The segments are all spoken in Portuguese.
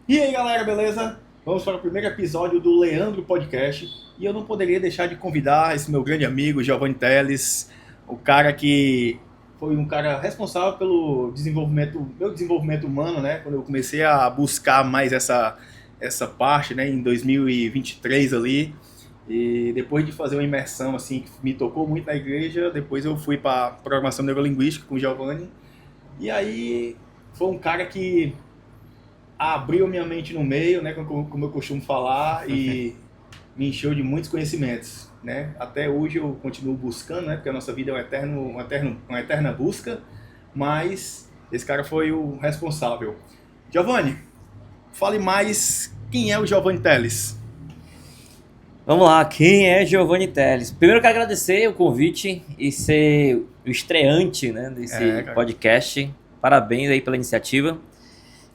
E aí galera, beleza? Vamos para o primeiro episódio do Leandro Podcast. E eu não poderia deixar de convidar esse meu grande amigo, Giovanni Teles, o cara que foi um cara responsável pelo meu desenvolvimento humano, né? Quando eu comecei a buscar mais essa parte, né? Em 2023 ali. E depois de fazer uma imersão assim que me tocou muito na igreja, depois eu fui para programação neurolinguística com o Giovanni. E aí foi um cara que abriu minha mente no meio, né, como eu costumo falar, e me encheu de muitos conhecimentos, né? Até hoje eu continuo buscando, né, porque a nossa vida é uma eterna busca, mas esse cara foi o responsável. Giovanni, fale mais quem é o Giovanni Teles. Vamos lá, quem é Giovanni Teles? Primeiro eu quero agradecer o convite e ser o estreante, né, É, desse cara. podcast. Parabéns aí pela iniciativa.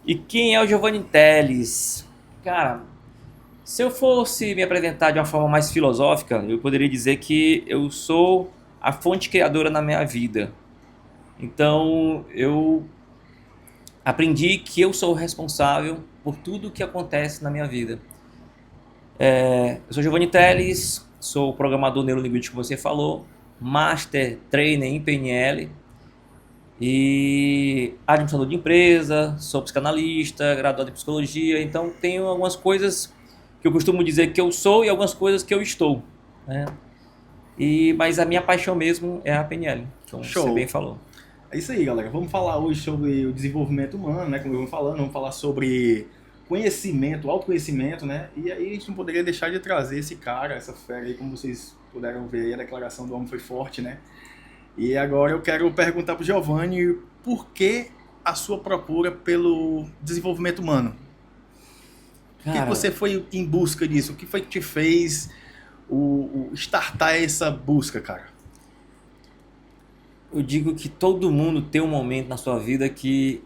E quem é o Giovanni Teles? Cara, se eu fosse me apresentar de uma forma mais filosófica, eu poderia dizer que eu sou a fonte criadora na minha vida. Então eu aprendi que eu sou o responsável por tudo que acontece na minha vida. Eu sou Giovanni Teles, sou programador neurolinguístico, como você falou, Master Trainer em PNL e administrador de empresa, sou psicanalista, graduado em psicologia, então tenho algumas coisas que eu costumo dizer que eu sou e algumas coisas que eu estou, né? Mas a minha paixão mesmo é a PNL, como você bem Show. falou. É isso aí, galera. Vamos falar hoje sobre o desenvolvimento humano, né? Como eu vou falando, vamos falar sobre conhecimento, autoconhecimento, né? E aí a gente não poderia deixar de trazer esse cara, essa fera aí, como vocês puderam ver aí, a declaração do homem foi forte, né? E agora eu quero perguntar pro Giovanni por que a sua procura pelo desenvolvimento humano? Por que Cara, você foi em busca disso? O que foi que te fez o startar essa busca, cara? eu digo que todo mundo tem um momento na sua vida que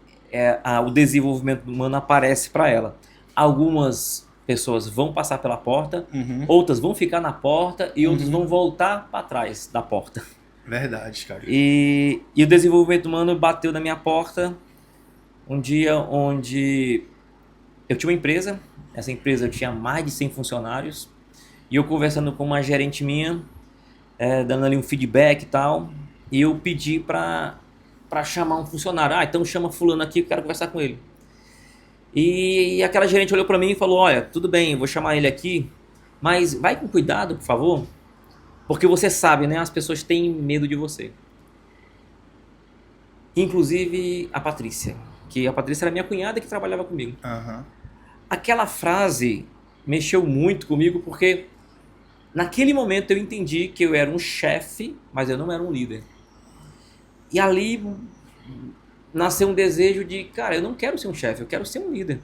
o desenvolvimento humano aparece para ela. Algumas pessoas vão passar pela porta, Uhum. outras vão ficar na porta e outras Uhum. vão voltar para trás da porta. Verdade, cara. E o desenvolvimento humano bateu na minha porta um dia onde eu tinha uma empresa, essa empresa eu tinha mais de 100 funcionários, e eu conversando com uma gerente minha, dando ali um feedback e tal, e eu pedi para chamar um funcionário. Ah, então chama fulano aqui, eu quero conversar com ele. E aquela gerente olhou para mim e falou: olha, tudo bem, eu vou chamar ele aqui, mas vai com cuidado, por favor, porque você sabe, né? As pessoas têm medo de você. Inclusive a Patrícia, que a Patrícia era minha cunhada que trabalhava comigo. Aham. Aquela frase mexeu muito comigo porque naquele momento eu entendi que eu era um chefe, mas eu não era um líder. E ali nasceu um desejo de, cara, eu não quero ser um chefe, eu quero ser um líder.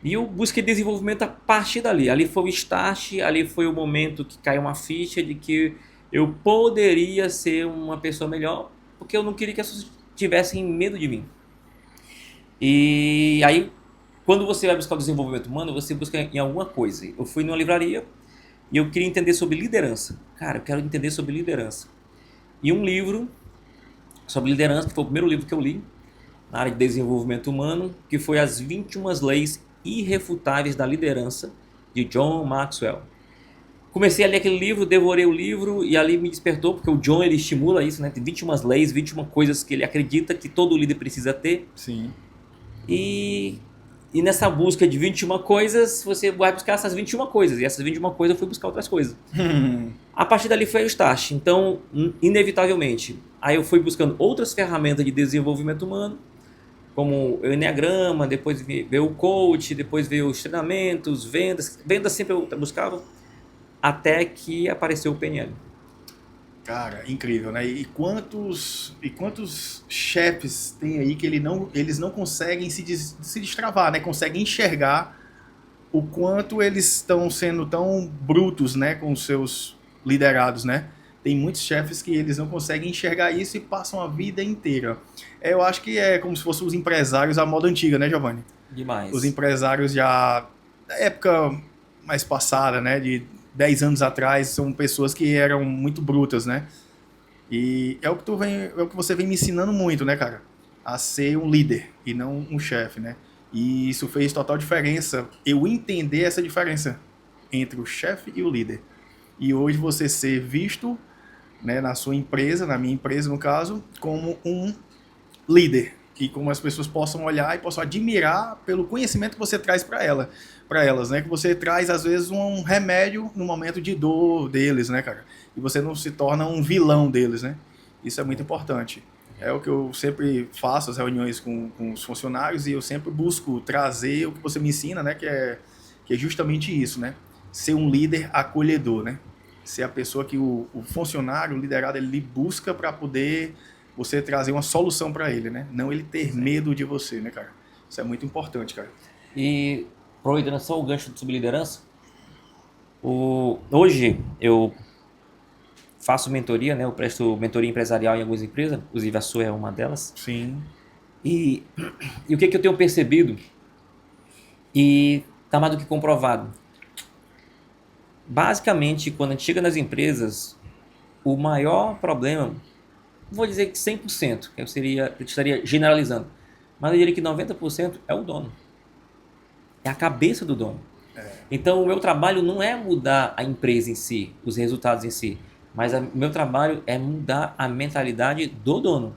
E eu busquei desenvolvimento a partir dali. Ali foi o start, ali foi o momento que caiu uma ficha de que eu poderia ser uma pessoa melhor, porque eu não queria que as pessoas tivessem medo de mim. E aí, quando você vai buscar o desenvolvimento humano, você busca em alguma coisa. Eu fui numa livraria e eu queria entender sobre liderança. Cara, eu quero entender sobre liderança. E um livro sobre liderança, que foi o primeiro livro que eu li, na área de desenvolvimento humano, que foi As 21 Leis Irrefutáveis da Liderança, de John Maxwell. Comecei a ler aquele livro, devorei o livro e ali me despertou, porque o John ele estimula isso, né? Tem 21 leis, 21 coisas que ele acredita que todo líder precisa ter. Sim. E, e nessa busca de 21 coisas, você vai buscar essas 21 coisas. E essas 21 coisas eu fui buscar outras coisas. A partir dali foi o start. Então, inevitavelmente, aí eu fui buscando outras ferramentas de desenvolvimento humano, como o Enneagrama, depois veio o coach, depois veio os treinamentos, vendas. Vendas sempre eu buscava, até que apareceu o PNL. Cara, incrível, né? E quantos chefes tem aí que eles não conseguem se destravar, né? Conseguem enxergar o quanto eles estão sendo tão brutos, né, com os seus liderados, né? Tem muitos chefes que eles não conseguem enxergar isso e passam a vida inteira. Eu acho que é como se fossem os empresários à moda antiga, né, Giovanni? Os Demais. empresários já da época mais passada, né, de 10 anos atrás, são pessoas que eram muito brutas, né? E é o que você vem me ensinando muito, né, cara? A ser um líder e não um chefe, né? E isso fez total diferença, eu entender essa diferença entre o chefe e o líder. E hoje você ser visto, né, na sua empresa, na minha empresa no caso, como um líder. E como as pessoas possam olhar e possam admirar pelo conhecimento que você traz para elas, né? Que você traz, às vezes, um remédio no momento de dor deles, né, cara? E você não se torna um vilão deles, né? Isso é muito importante. É o que eu sempre faço, as reuniões com os funcionários, e eu sempre busco trazer o que você me ensina, né? Que é justamente isso, né? Ser um líder acolhedor, né? Ser a pessoa que o funcionário, o liderado, ele busca para poder você trazer uma solução para ele, né? Não ele ter medo de você, né, cara? Isso é muito importante, cara. E, aproveitando só o gancho sobre liderança, hoje eu faço mentoria, né? Eu presto mentoria empresarial em algumas empresas, inclusive a sua é uma delas. Sim. E o que eu tenho percebido, e está mais do que comprovado, basicamente, quando a gente chega nas empresas, o maior problema, não vou dizer que 100%, que eu estaria generalizando, mas eu diria que 90% é o dono. É a cabeça do dono. Então, o meu trabalho não é mudar a empresa em si, os resultados em si, mas o meu trabalho é mudar a mentalidade do dono.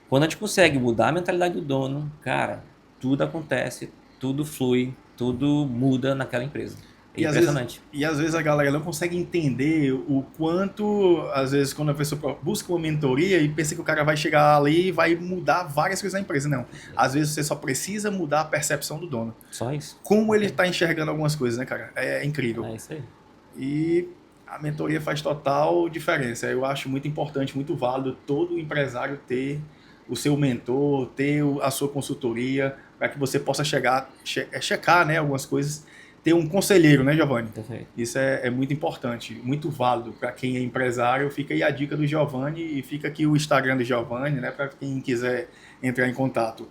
Quando a gente consegue mudar a mentalidade do dono, cara, tudo acontece, tudo flui, tudo muda naquela empresa. É impressionante. Às vezes a galera não consegue entender o quanto, às vezes, quando a pessoa busca uma mentoria e pensa que o cara vai chegar ali e vai mudar várias coisas na empresa. Não. Às vezes você só precisa mudar a percepção do dono. Só isso. Como ele está enxergando algumas coisas, né, cara? É incrível. É isso aí. E a mentoria faz total diferença. Eu acho muito importante, muito válido todo empresário ter o seu mentor, ter a sua consultoria, para que você possa checar, né, algumas coisas. Ter um conselheiro, né, Giovanni? Perfeito. Isso é muito importante, muito válido para quem é empresário. Fica aí a dica do Giovanni e fica aqui o Instagram do Giovanni, né, para quem quiser entrar em contato,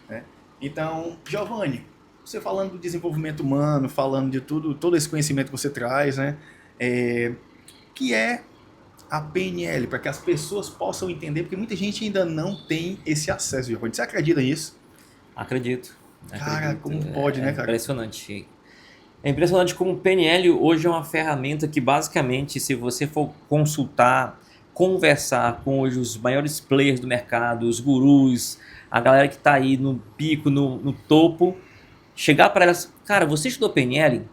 né? Então, Giovanni, você falando do desenvolvimento humano, falando de todo esse conhecimento que você traz, né, que é a PNL, para que as pessoas possam entender, porque muita gente ainda não tem esse acesso, Giovanni. Você acredita nisso? Acredito. Cara, como pode, né, cara? Impressionante. É impressionante como o PNL hoje é uma ferramenta que, basicamente, se você for consultar, conversar com hoje os maiores players do mercado, os gurus, a galera que está aí no pico, no topo, chegar para elas, cara, você estudou PNL?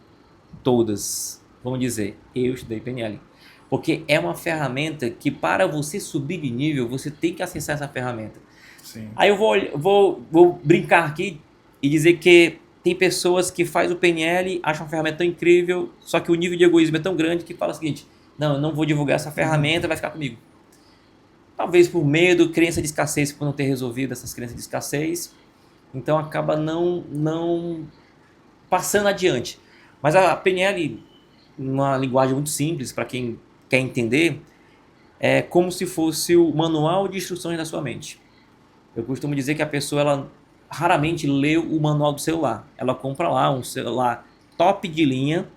Todas, vamos dizer, eu estudei PNL. Porque é uma ferramenta que, para você subir de nível, você tem que acessar essa ferramenta. Sim. Aí eu vou brincar aqui e dizer que tem pessoas que fazem o PNL, acham a ferramenta tão incrível, só que o nível de egoísmo é tão grande que fala o seguinte: não, eu não vou divulgar essa ferramenta, vai ficar comigo. Talvez por medo, crença de escassez, por não ter resolvido essas crenças de escassez, então acaba não passando adiante. Mas a PNL, numa linguagem muito simples para quem quer entender, é como se fosse o manual de instruções da sua mente. Eu costumo dizer que a pessoa, ela raramente lê o manual do celular. Ela compra lá um celular top de linha,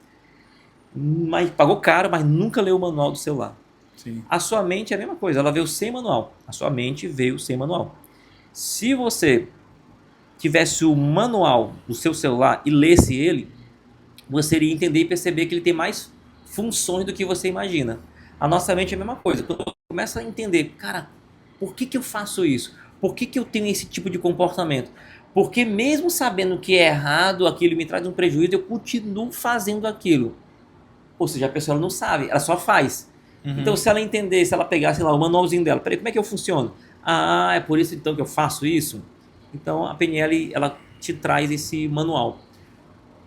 mas pagou caro, mas nunca leu o manual do celular. Sim. A sua mente é a mesma coisa, ela veio sem manual. A sua mente veio sem manual. Se você tivesse o manual do seu celular e lesse ele, você iria entender e perceber que ele tem mais funções do que você imagina. A nossa mente é a mesma coisa. Quando você começa a entender, cara, por que eu faço isso? Por que eu tenho esse tipo de comportamento? Porque mesmo sabendo que é errado, aquilo me traz um prejuízo, eu continuo fazendo aquilo. Ou seja, a pessoa não sabe, ela só faz. Então, se ela entender, se ela pegar, sei lá, o manualzinho dela, peraí, como é que eu funciono? Ah, é por isso então que eu faço isso? Então, a PNL, ela te traz esse manual.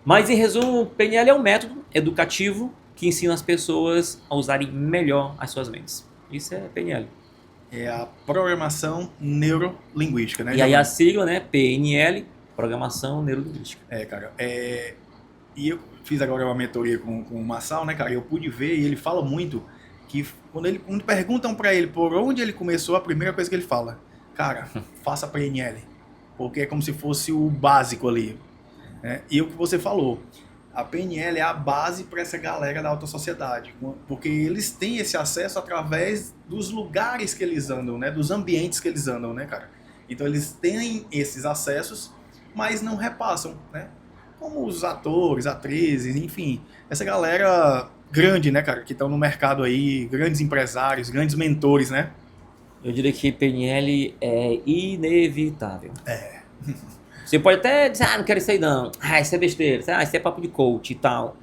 Mas, em resumo, o PNL é um método educativo que ensina as pessoas a usarem melhor as suas mentes. Isso é PNL. É a programação neurolinguística, né? E aí a sigla, né? PNL, Programação Neurolinguística. Cara, e eu fiz agora uma mentoria com o Massal, né, cara? Eu pude ver, e ele fala muito que quando perguntam para ele por onde ele começou, a primeira coisa que ele fala, cara, faça PNL, porque é como se fosse o básico ali, né? E o que você falou, a PNL é a base para essa galera da alta sociedade, porque eles têm esse acesso através dos lugares que eles andam, né? Dos ambientes que eles andam, né, cara? Então eles têm esses acessos mas não repassam, né? Como os atores, atrizes, enfim, essa galera grande, né, cara, que estão no mercado aí, grandes empresários, grandes mentores, né? Eu diria que PNL é inevitável. Você pode até dizer, não quero isso aí não. Isso é besteira. Isso é papo de coach e tal.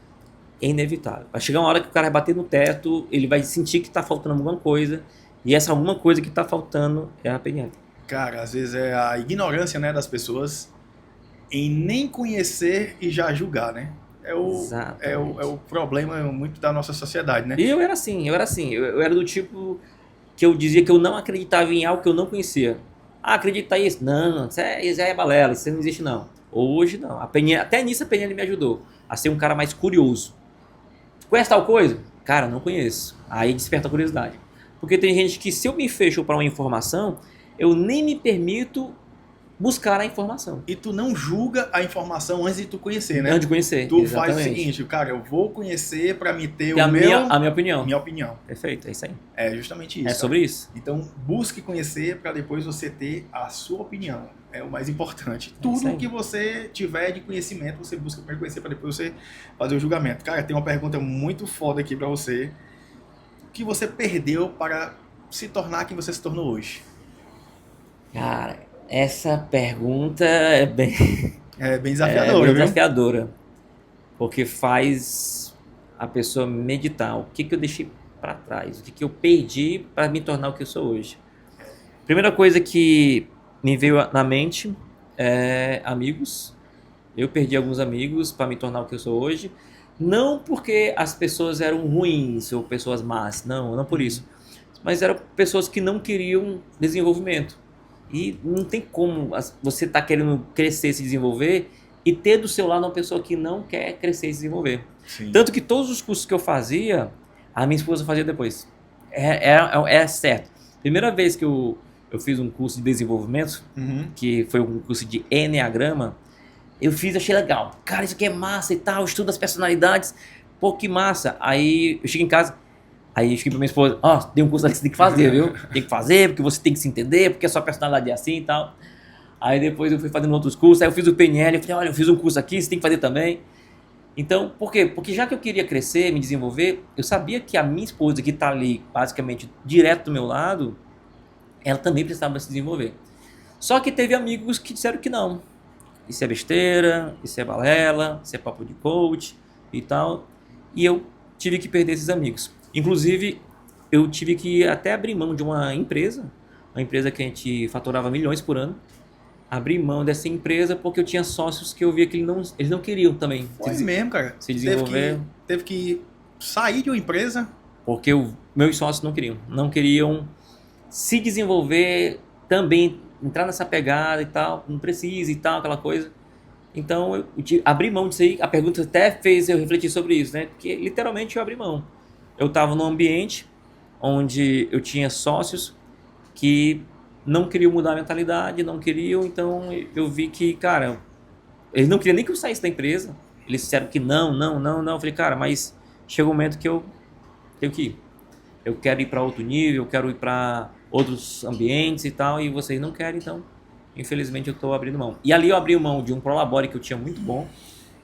É inevitável. Vai chegar uma hora que o cara vai bater no teto, ele vai sentir que tá faltando alguma coisa, e essa alguma coisa que tá faltando é a PNL. Cara, às vezes é a ignorância, né, das pessoas em nem conhecer e já julgar, né? É o problema muito da nossa sociedade, né? E eu era assim. Eu era do tipo que eu dizia que eu não acreditava em algo que eu não conhecia. Acredita isso? Não, isso é balela, isso não existe não. Hoje não. Até nisso a PNL me ajudou a ser um cara mais curioso. Conhece tal coisa? Cara, não conheço. Aí desperta a curiosidade. Porque tem gente que se eu me fecho para uma informação, eu nem me permito buscar a informação. E tu não julga a informação antes de tu conhecer, né? Antes de conhecer. Tu exatamente. faz o seguinte, cara, eu vou conhecer para me ter a minha opinião. Minha opinião. Perfeito, é isso aí. É justamente isso. É sobre isso. Então, busque conhecer para depois você ter a sua opinião. É o mais importante. Tudo que você tiver de conhecimento, você busca para conhecer para depois você fazer o julgamento. Cara, tem uma pergunta muito foda aqui para você. O que você perdeu para se tornar quem você se tornou hoje? Cara, essa pergunta é bem desafiadora, porque faz a pessoa meditar. O que eu deixei para trás? O que eu perdi para me tornar o que eu sou hoje? Primeira coisa que me veio na mente é amigos. Eu perdi alguns amigos para me tornar o que eu sou hoje. Não porque as pessoas eram ruins ou pessoas más, não por isso. Mas eram pessoas que não queriam desenvolvimento. E não tem como você estar querendo crescer e se desenvolver e ter do seu lado uma pessoa que não quer crescer e se desenvolver. Sim. Tanto que todos os cursos que eu fazia, a minha esposa fazia depois. É certo. Primeira vez que eu fiz um curso de desenvolvimento, que foi um curso de Enneagrama, eu fiz, achei legal. Cara, isso aqui é massa e tal, estudo as personalidades. Pô, que massa. Aí eu chego em casa, aí eu cheguei pra minha esposa, tem um curso aqui que você tem que fazer, viu? Tem que fazer, porque você tem que se entender, porque a sua personalidade é assim e tal. Aí depois eu fui fazendo outros cursos, aí eu fiz o PNL, eu falei, olha, eu fiz um curso aqui, você tem que fazer também. Então, por quê? Porque já que eu queria crescer, me desenvolver, eu sabia que a minha esposa, que tá ali, basicamente, direto do meu lado, ela também precisava se desenvolver. Só que teve amigos que disseram que não. Isso é besteira, isso é balela, isso é papo de coach e tal. E eu tive que perder esses amigos. Inclusive, eu tive que até abrir mão de uma empresa que a gente faturava milhões por ano. Abrir mão dessa empresa porque eu tinha sócios que eu via que eles não queriam também. Foi mesmo, cara. Se desenvolver. Teve que sair de uma empresa. Porque meus sócios não queriam se desenvolver também, entrar nessa pegada e tal, não precisa e tal, aquela coisa. Então eu abri mão disso aí. A pergunta até fez eu refletir sobre isso, né? Porque literalmente eu abri mão. Eu estava num ambiente onde eu tinha sócios que não queriam mudar a mentalidade, não queriam, então eu vi que, cara, eles não queriam nem que eu saísse da empresa. Eles disseram que não. Eu falei, cara, mas chega um momento que eu tenho que ir. Eu quero ir para outro nível, eu quero ir para outros ambientes e tal, e vocês não querem, então, infelizmente, eu estou abrindo mão. E ali eu abri mão de um Prolabore que eu tinha muito bom.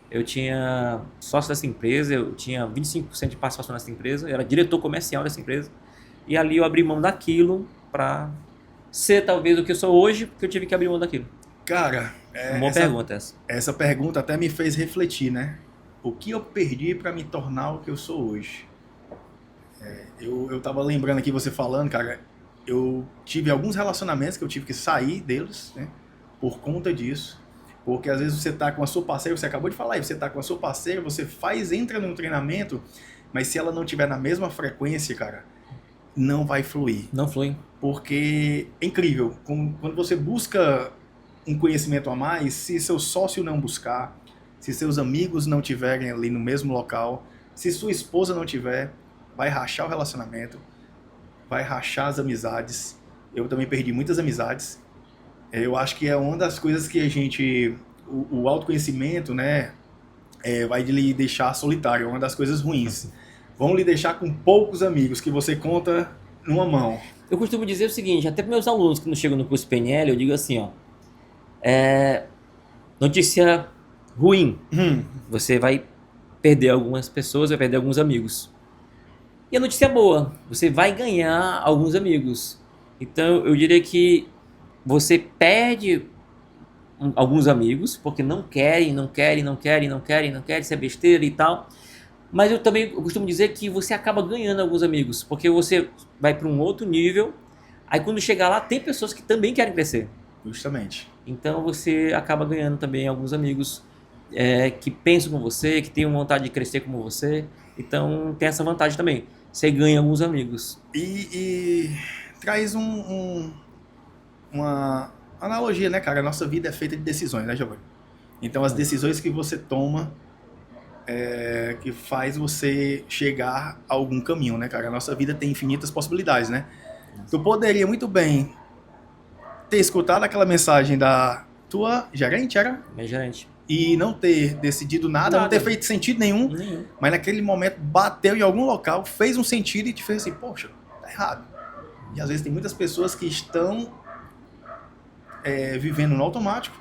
Eu tinha sócio dessa empresa, eu tinha 25% de participação nessa empresa, eu era diretor comercial dessa empresa. E ali eu abri mão daquilo para ser talvez o que eu sou hoje, porque eu tive que abrir mão daquilo. Cara, uma boa pergunta essa. Essa pergunta até me fez refletir, né? O que eu perdi para me tornar o que eu sou hoje? Eu tava lembrando aqui você falando, cara, eu tive alguns relacionamentos que eu tive que sair deles, né? Por conta disso. Porque às vezes você tá com a sua parceira, você acabou de falar aí, você tá com a sua parceira, você entra num treinamento, mas se ela não tiver na mesma frequência, cara, não vai fluir. Não flui. Porque é incrível, quando você busca um conhecimento a mais, se seu sócio não buscar, se seus amigos não tiverem ali no mesmo local, se sua esposa não tiver, vai rachar o relacionamento, vai rachar as amizades. Eu também perdi muitas amizades. Eu acho que é uma das coisas que a gente, o autoconhecimento, né, vai lhe deixar solitário, é uma das coisas ruins. Vão lhe deixar com poucos amigos que você conta numa mão. Eu costumo dizer o seguinte, até para meus alunos que não chegam no curso PNL, eu digo assim, Notícia ruim. Você vai perder algumas pessoas, vai perder alguns amigos. E a notícia boa, você vai ganhar alguns amigos. Então eu diria que você perde alguns amigos, porque não querem, isso é besteira e tal. Mas eu costumo dizer que você acaba ganhando alguns amigos, porque você vai para um outro nível, aí quando chegar lá tem pessoas que também querem crescer. Justamente. Então você acaba ganhando também alguns amigos que pensam como você, que têm vontade de crescer como você. Então tem essa vantagem também. Você ganha alguns amigos. E traz uma analogia, né, cara? A nossa vida é feita de decisões, né, Giovanni? Então as decisões que você toma que faz você chegar a algum caminho, né, cara? A nossa vida tem infinitas possibilidades, né? Tu poderia muito bem ter escutado aquela mensagem da tua gerente, era? Minha gerente. E não ter decidido nada, não ter feito sentido nenhum, mas naquele momento bateu em algum local, fez um sentido e te fez assim, poxa, tá errado. E às vezes tem muitas pessoas que estão vivendo no automático,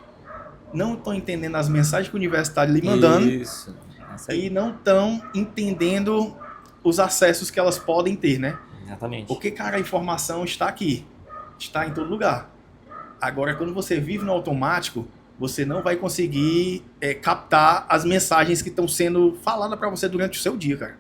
não estão entendendo as mensagens que o universo está lhe mandando. Isso. E não estão entendendo os acessos que elas podem ter, né? Exatamente. Porque, cara, a informação está aqui, está em todo lugar. Agora, quando você vive no automático, você não vai conseguir captar as mensagens que estão sendo faladas para você durante o seu dia, cara.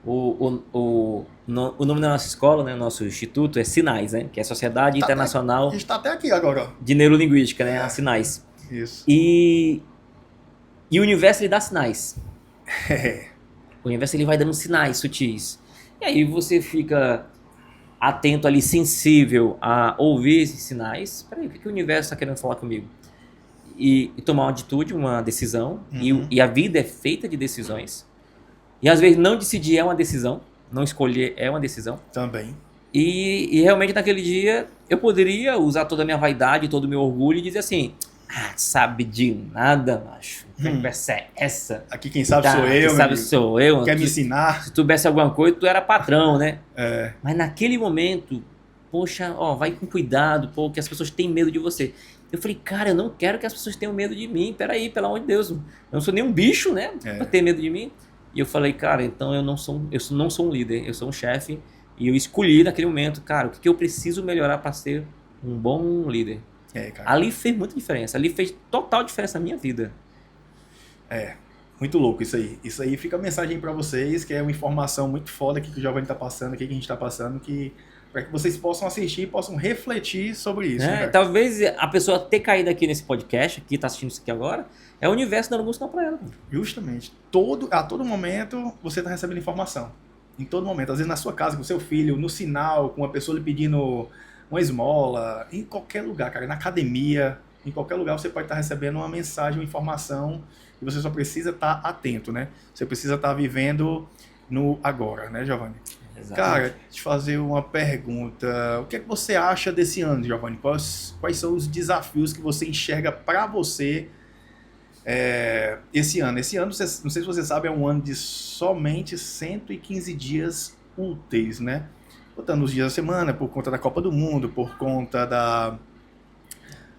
O nome da nossa escola, né, nosso instituto, é Sinais, né? Que é a Sociedade Internacional A gente está até aqui agora, ó. de Neurolinguística, né? A Sinais. Isso. E o universo, ele dá sinais. O universo, ele vai dando sinais sutis. E aí você fica atento ali, sensível a ouvir esses sinais. Peraí, o que o universo está querendo falar comigo? E tomar uma atitude, uma decisão. E a vida é feita de decisões. E às vezes não decidir é uma decisão. Não escolher é uma decisão. Também. E realmente naquele dia eu poderia usar toda a minha vaidade, todo o meu orgulho e dizer assim: sabe de nada, macho. Que conversa é essa? Aqui quem sabe sou eu, quem sabe sou eu. Quer me ensinar? Se tu soubesse alguma coisa, tu era patrão, né? É. Mas naquele momento, poxa, vai com cuidado, pô, que as pessoas têm medo de você. Eu falei, cara, eu não quero que as pessoas tenham medo de mim. Peraí, pelo amor de Deus. Eu não sou nem um bicho, né? Pra ter medo de mim. E eu falei, cara, então eu não sou um líder, eu sou um chefe. E eu escolhi naquele momento, cara, o que eu preciso melhorar para ser um bom líder. Cara. Ali fez muita diferença. Ali fez total diferença na minha vida. Muito louco isso aí. Isso aí fica a mensagem para vocês, que é uma informação muito foda aqui que o Giovanni tá passando, aqui que a gente tá passando, para que vocês possam assistir, possam refletir sobre isso. Né, talvez a pessoa ter caído aqui nesse podcast, que tá assistindo isso aqui agora, é o universo dando música para ela. Justamente. A todo momento você tá recebendo informação. Em todo momento. Às vezes na sua casa, com o seu filho, no sinal, com uma pessoa lhe pedindo uma esmola, em qualquer lugar, cara. Na academia, em qualquer lugar você pode estar recebendo uma mensagem, uma informação, e você só precisa estar atento, né? Você precisa estar vivendo no agora, né, Giovanni? Exatamente. Cara, te fazer uma pergunta. O que é que você acha desse ano, Giovanni? Quais são os desafios que você enxerga para você esse ano? Esse ano, não sei se você sabe, é um ano de somente 115 dias úteis, né? Botando os dias da semana, por conta da Copa do Mundo, por conta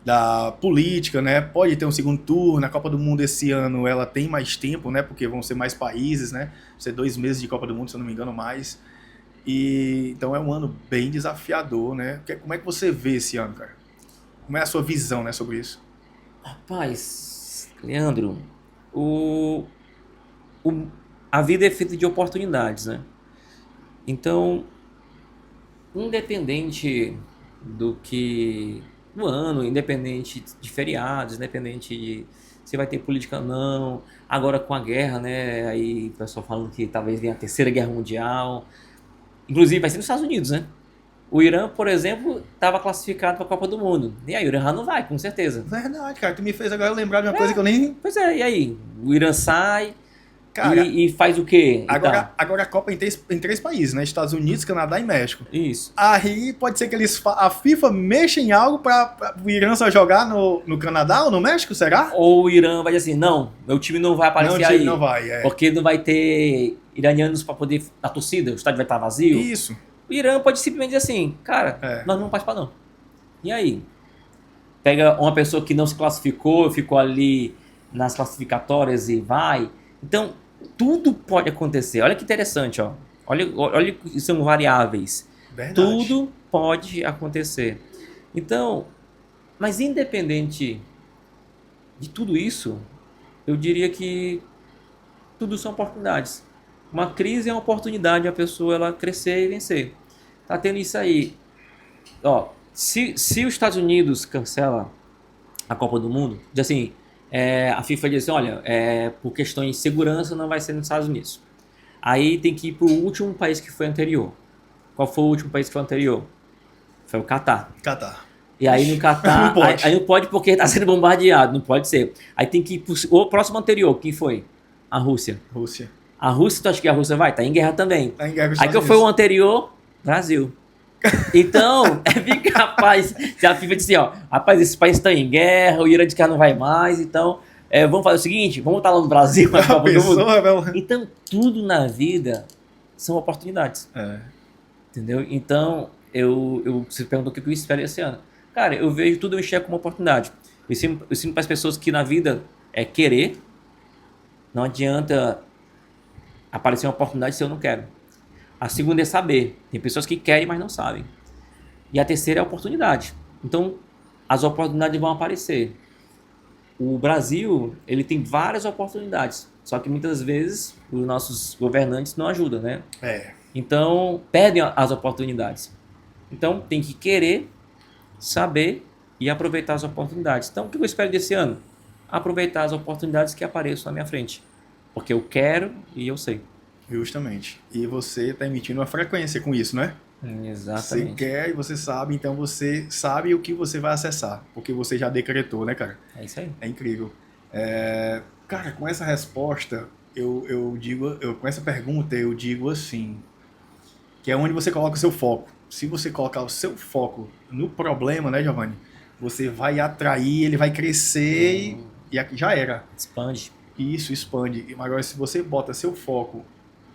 da política, né? Pode ter um segundo turno. A Copa do Mundo esse ano ela tem mais tempo, né? Porque vão ser mais países, né? Vão ser 2 meses de Copa do Mundo, se eu não me engano, mais. E então é um ano bem desafiador, né? Como é que você vê esse ano, cara? Como é a sua visão, né, sobre isso? Rapaz, Leandro, a vida é feita de oportunidades, né? Então, independente do ano, independente de feriados, independente de se vai ter política ou não, agora com a guerra, né? Aí o pessoal falando que talvez venha a terceira guerra mundial. Inclusive vai ser nos Estados Unidos, né? O Irã, por exemplo, estava classificado para a Copa do Mundo. E aí o Irã não vai, com certeza. Verdade, cara. Tu me fez agora lembrar de uma coisa que eu nem... Pois é, e aí? O Irã sai... Cara, e faz o quê? Agora a Copa em 3 países, né? Estados Unidos, Canadá e México. Isso. Aí pode ser que a FIFA mexa em algo para o Irã só jogar no Canadá ou no México, será? Ou o Irã vai dizer assim, não, meu time não vai aparecer aí. Não vai, porque não vai ter iranianos para poder a torcida, o estádio vai estar vazio. Isso. O Irã pode simplesmente dizer assim, cara, nós não vamos participar não. E aí? Pega uma pessoa que não se classificou, ficou ali nas classificatórias e vai. Então, tudo pode acontecer. Olha que interessante, ó. Olha que são variáveis. Verdade. Tudo pode acontecer. Então, mas independente de tudo isso, eu diria que tudo são oportunidades. Uma crise é uma oportunidade de a pessoa ela crescer e vencer. Tá tendo isso aí. Ó, se os Estados Unidos cancela a Copa do Mundo, diz assim, a FIFA diz assim, olha, por questões de segurança não vai ser nos Estados Unidos. Aí tem que ir pro último país que foi anterior. Qual foi o último país que foi anterior? Foi o Catar. E aí no Catar, Não pode. aí não pode porque está sendo bombardeado, não pode ser. Aí tem que ir pro o próximo anterior, quem foi? A Rússia. A Rússia, tu acha que a Rússia vai? Tá em guerra também. Tá em guerra com os Aí que Estados foi o Unidos. anterior? Brasil. Então, é bem capaz. Se a FIFA disser, ó, rapaz, esse país está em guerra, o Irã diz que não vai mais, então vamos fazer o seguinte, vamos estar lá no Brasil na Copa do Mundo. Então, tudo na vida são oportunidades. Entendeu? Então, você perguntou o que eu espero esse ano. Cara, eu vejo tudo, eu enxergo como oportunidade. Eu ensino para as pessoas que na vida é querer, não adianta aparecer uma oportunidade se eu não quero. A segunda é saber. Tem pessoas que querem, mas não sabem. E a terceira é a oportunidade. Então, as oportunidades vão aparecer. O Brasil, ele tem várias oportunidades. Só que muitas vezes os nossos governantes não ajudam, né? Então, perdem as oportunidades. Então, tem que querer, saber e aproveitar as oportunidades. Então, o que eu espero desse ano? Aproveitar as oportunidades que apareçam na minha frente. Porque eu quero e eu sei. Justamente. E você está emitindo uma frequência com isso, né? Exatamente. Você quer e você sabe, então você sabe o que você vai acessar. Porque você já decretou, né, cara? É isso aí. É incrível. Cara, com essa resposta, com essa pergunta, eu digo assim, que é onde você coloca o seu foco. Se você colocar o seu foco no problema, né, Giovanni? Você vai atrair, ele vai crescer e aqui já era. Expande. Isso, expande. Agora, se você bota seu foco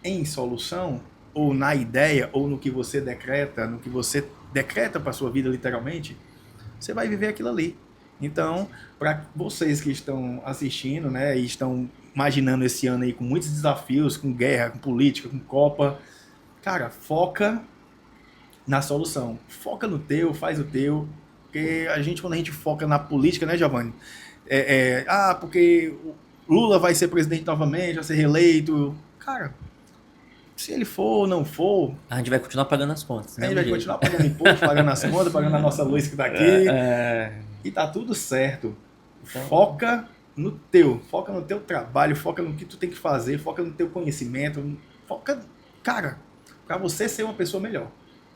em solução, ou na ideia, ou no que você decreta para sua vida, literalmente, você vai viver aquilo ali. Então, para vocês que estão assistindo, né, e estão imaginando esse ano aí com muitos desafios, com guerra, com política, com Copa, cara, foca na solução. Foca no teu, faz o teu, porque quando a gente foca na política, né, Giovanni? Porque Lula vai ser presidente novamente, vai ser reeleito. Cara, se ele for ou não for... A gente vai continuar pagando as contas. A gente vai continuar pagando imposto, pagando as contas, pagando a nossa luz que tá aqui. E tá tudo certo. Então, Foca no teu trabalho, foca no que tu tem que fazer, foca no teu conhecimento, foca, cara, pra você ser uma pessoa melhor.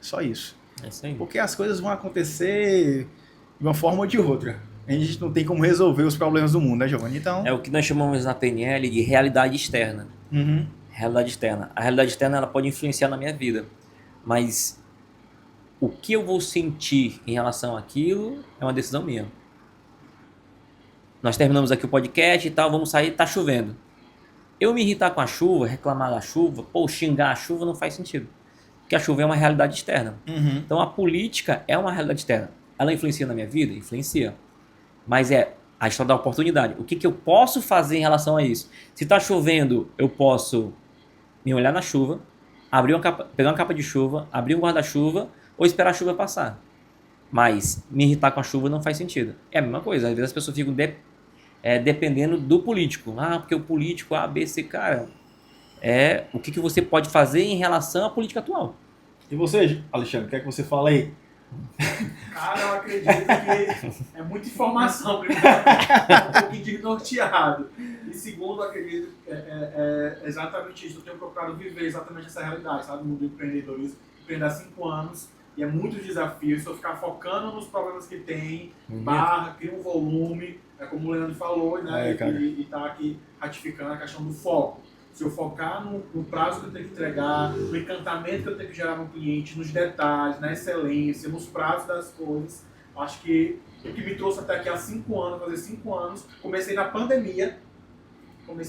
Só isso. é isso aí. Porque as coisas vão acontecer de uma forma ou de outra. A gente não tem como resolver os problemas do mundo, né, Giovanni? Então... É o que nós chamamos na PNL de realidade externa. Realidade externa. A realidade externa ela pode influenciar na minha vida, mas o que eu vou sentir em relação àquilo é uma decisão minha. Nós terminamos aqui o podcast e tal, vamos sair, tá chovendo. Eu me irritar com a chuva, reclamar da chuva, xingar a chuva não faz sentido. Porque a chuva é uma realidade externa. Então a política é uma realidade externa. Ela influencia na minha vida? Influencia. Mas é a história da oportunidade. O que eu posso fazer em relação a isso? Se está chovendo, eu posso me olhar na chuva, pegar uma capa de chuva, abrir um guarda-chuva ou esperar a chuva passar. Mas me irritar com a chuva não faz sentido. É a mesma coisa. Às vezes as pessoas ficam dependendo do político. Porque o político A, B, C, cara... o que você pode fazer em relação à política atual. E você, Alexandre, o que é que você fala aí? Cara, eu acredito que é muita informação, primeiro, um pouquinho desnorteado. E segundo, eu acredito que é exatamente isso. Eu tenho procurado viver exatamente essa realidade, sabe? No mundo do empreendedorismo, empreender há 5 anos, e é muitos desafios. Se eu ficar focando nos problemas que tem, cria um volume, como o Leandro falou, né? E tá aqui ratificando a questão do foco. Se eu focar no prazo que eu tenho que entregar, no encantamento que eu tenho que gerar no cliente, nos detalhes, na excelência, nos prazos das coisas, acho que o que me trouxe até aqui há 5 anos, fazer 5 anos, comecei na pandemia,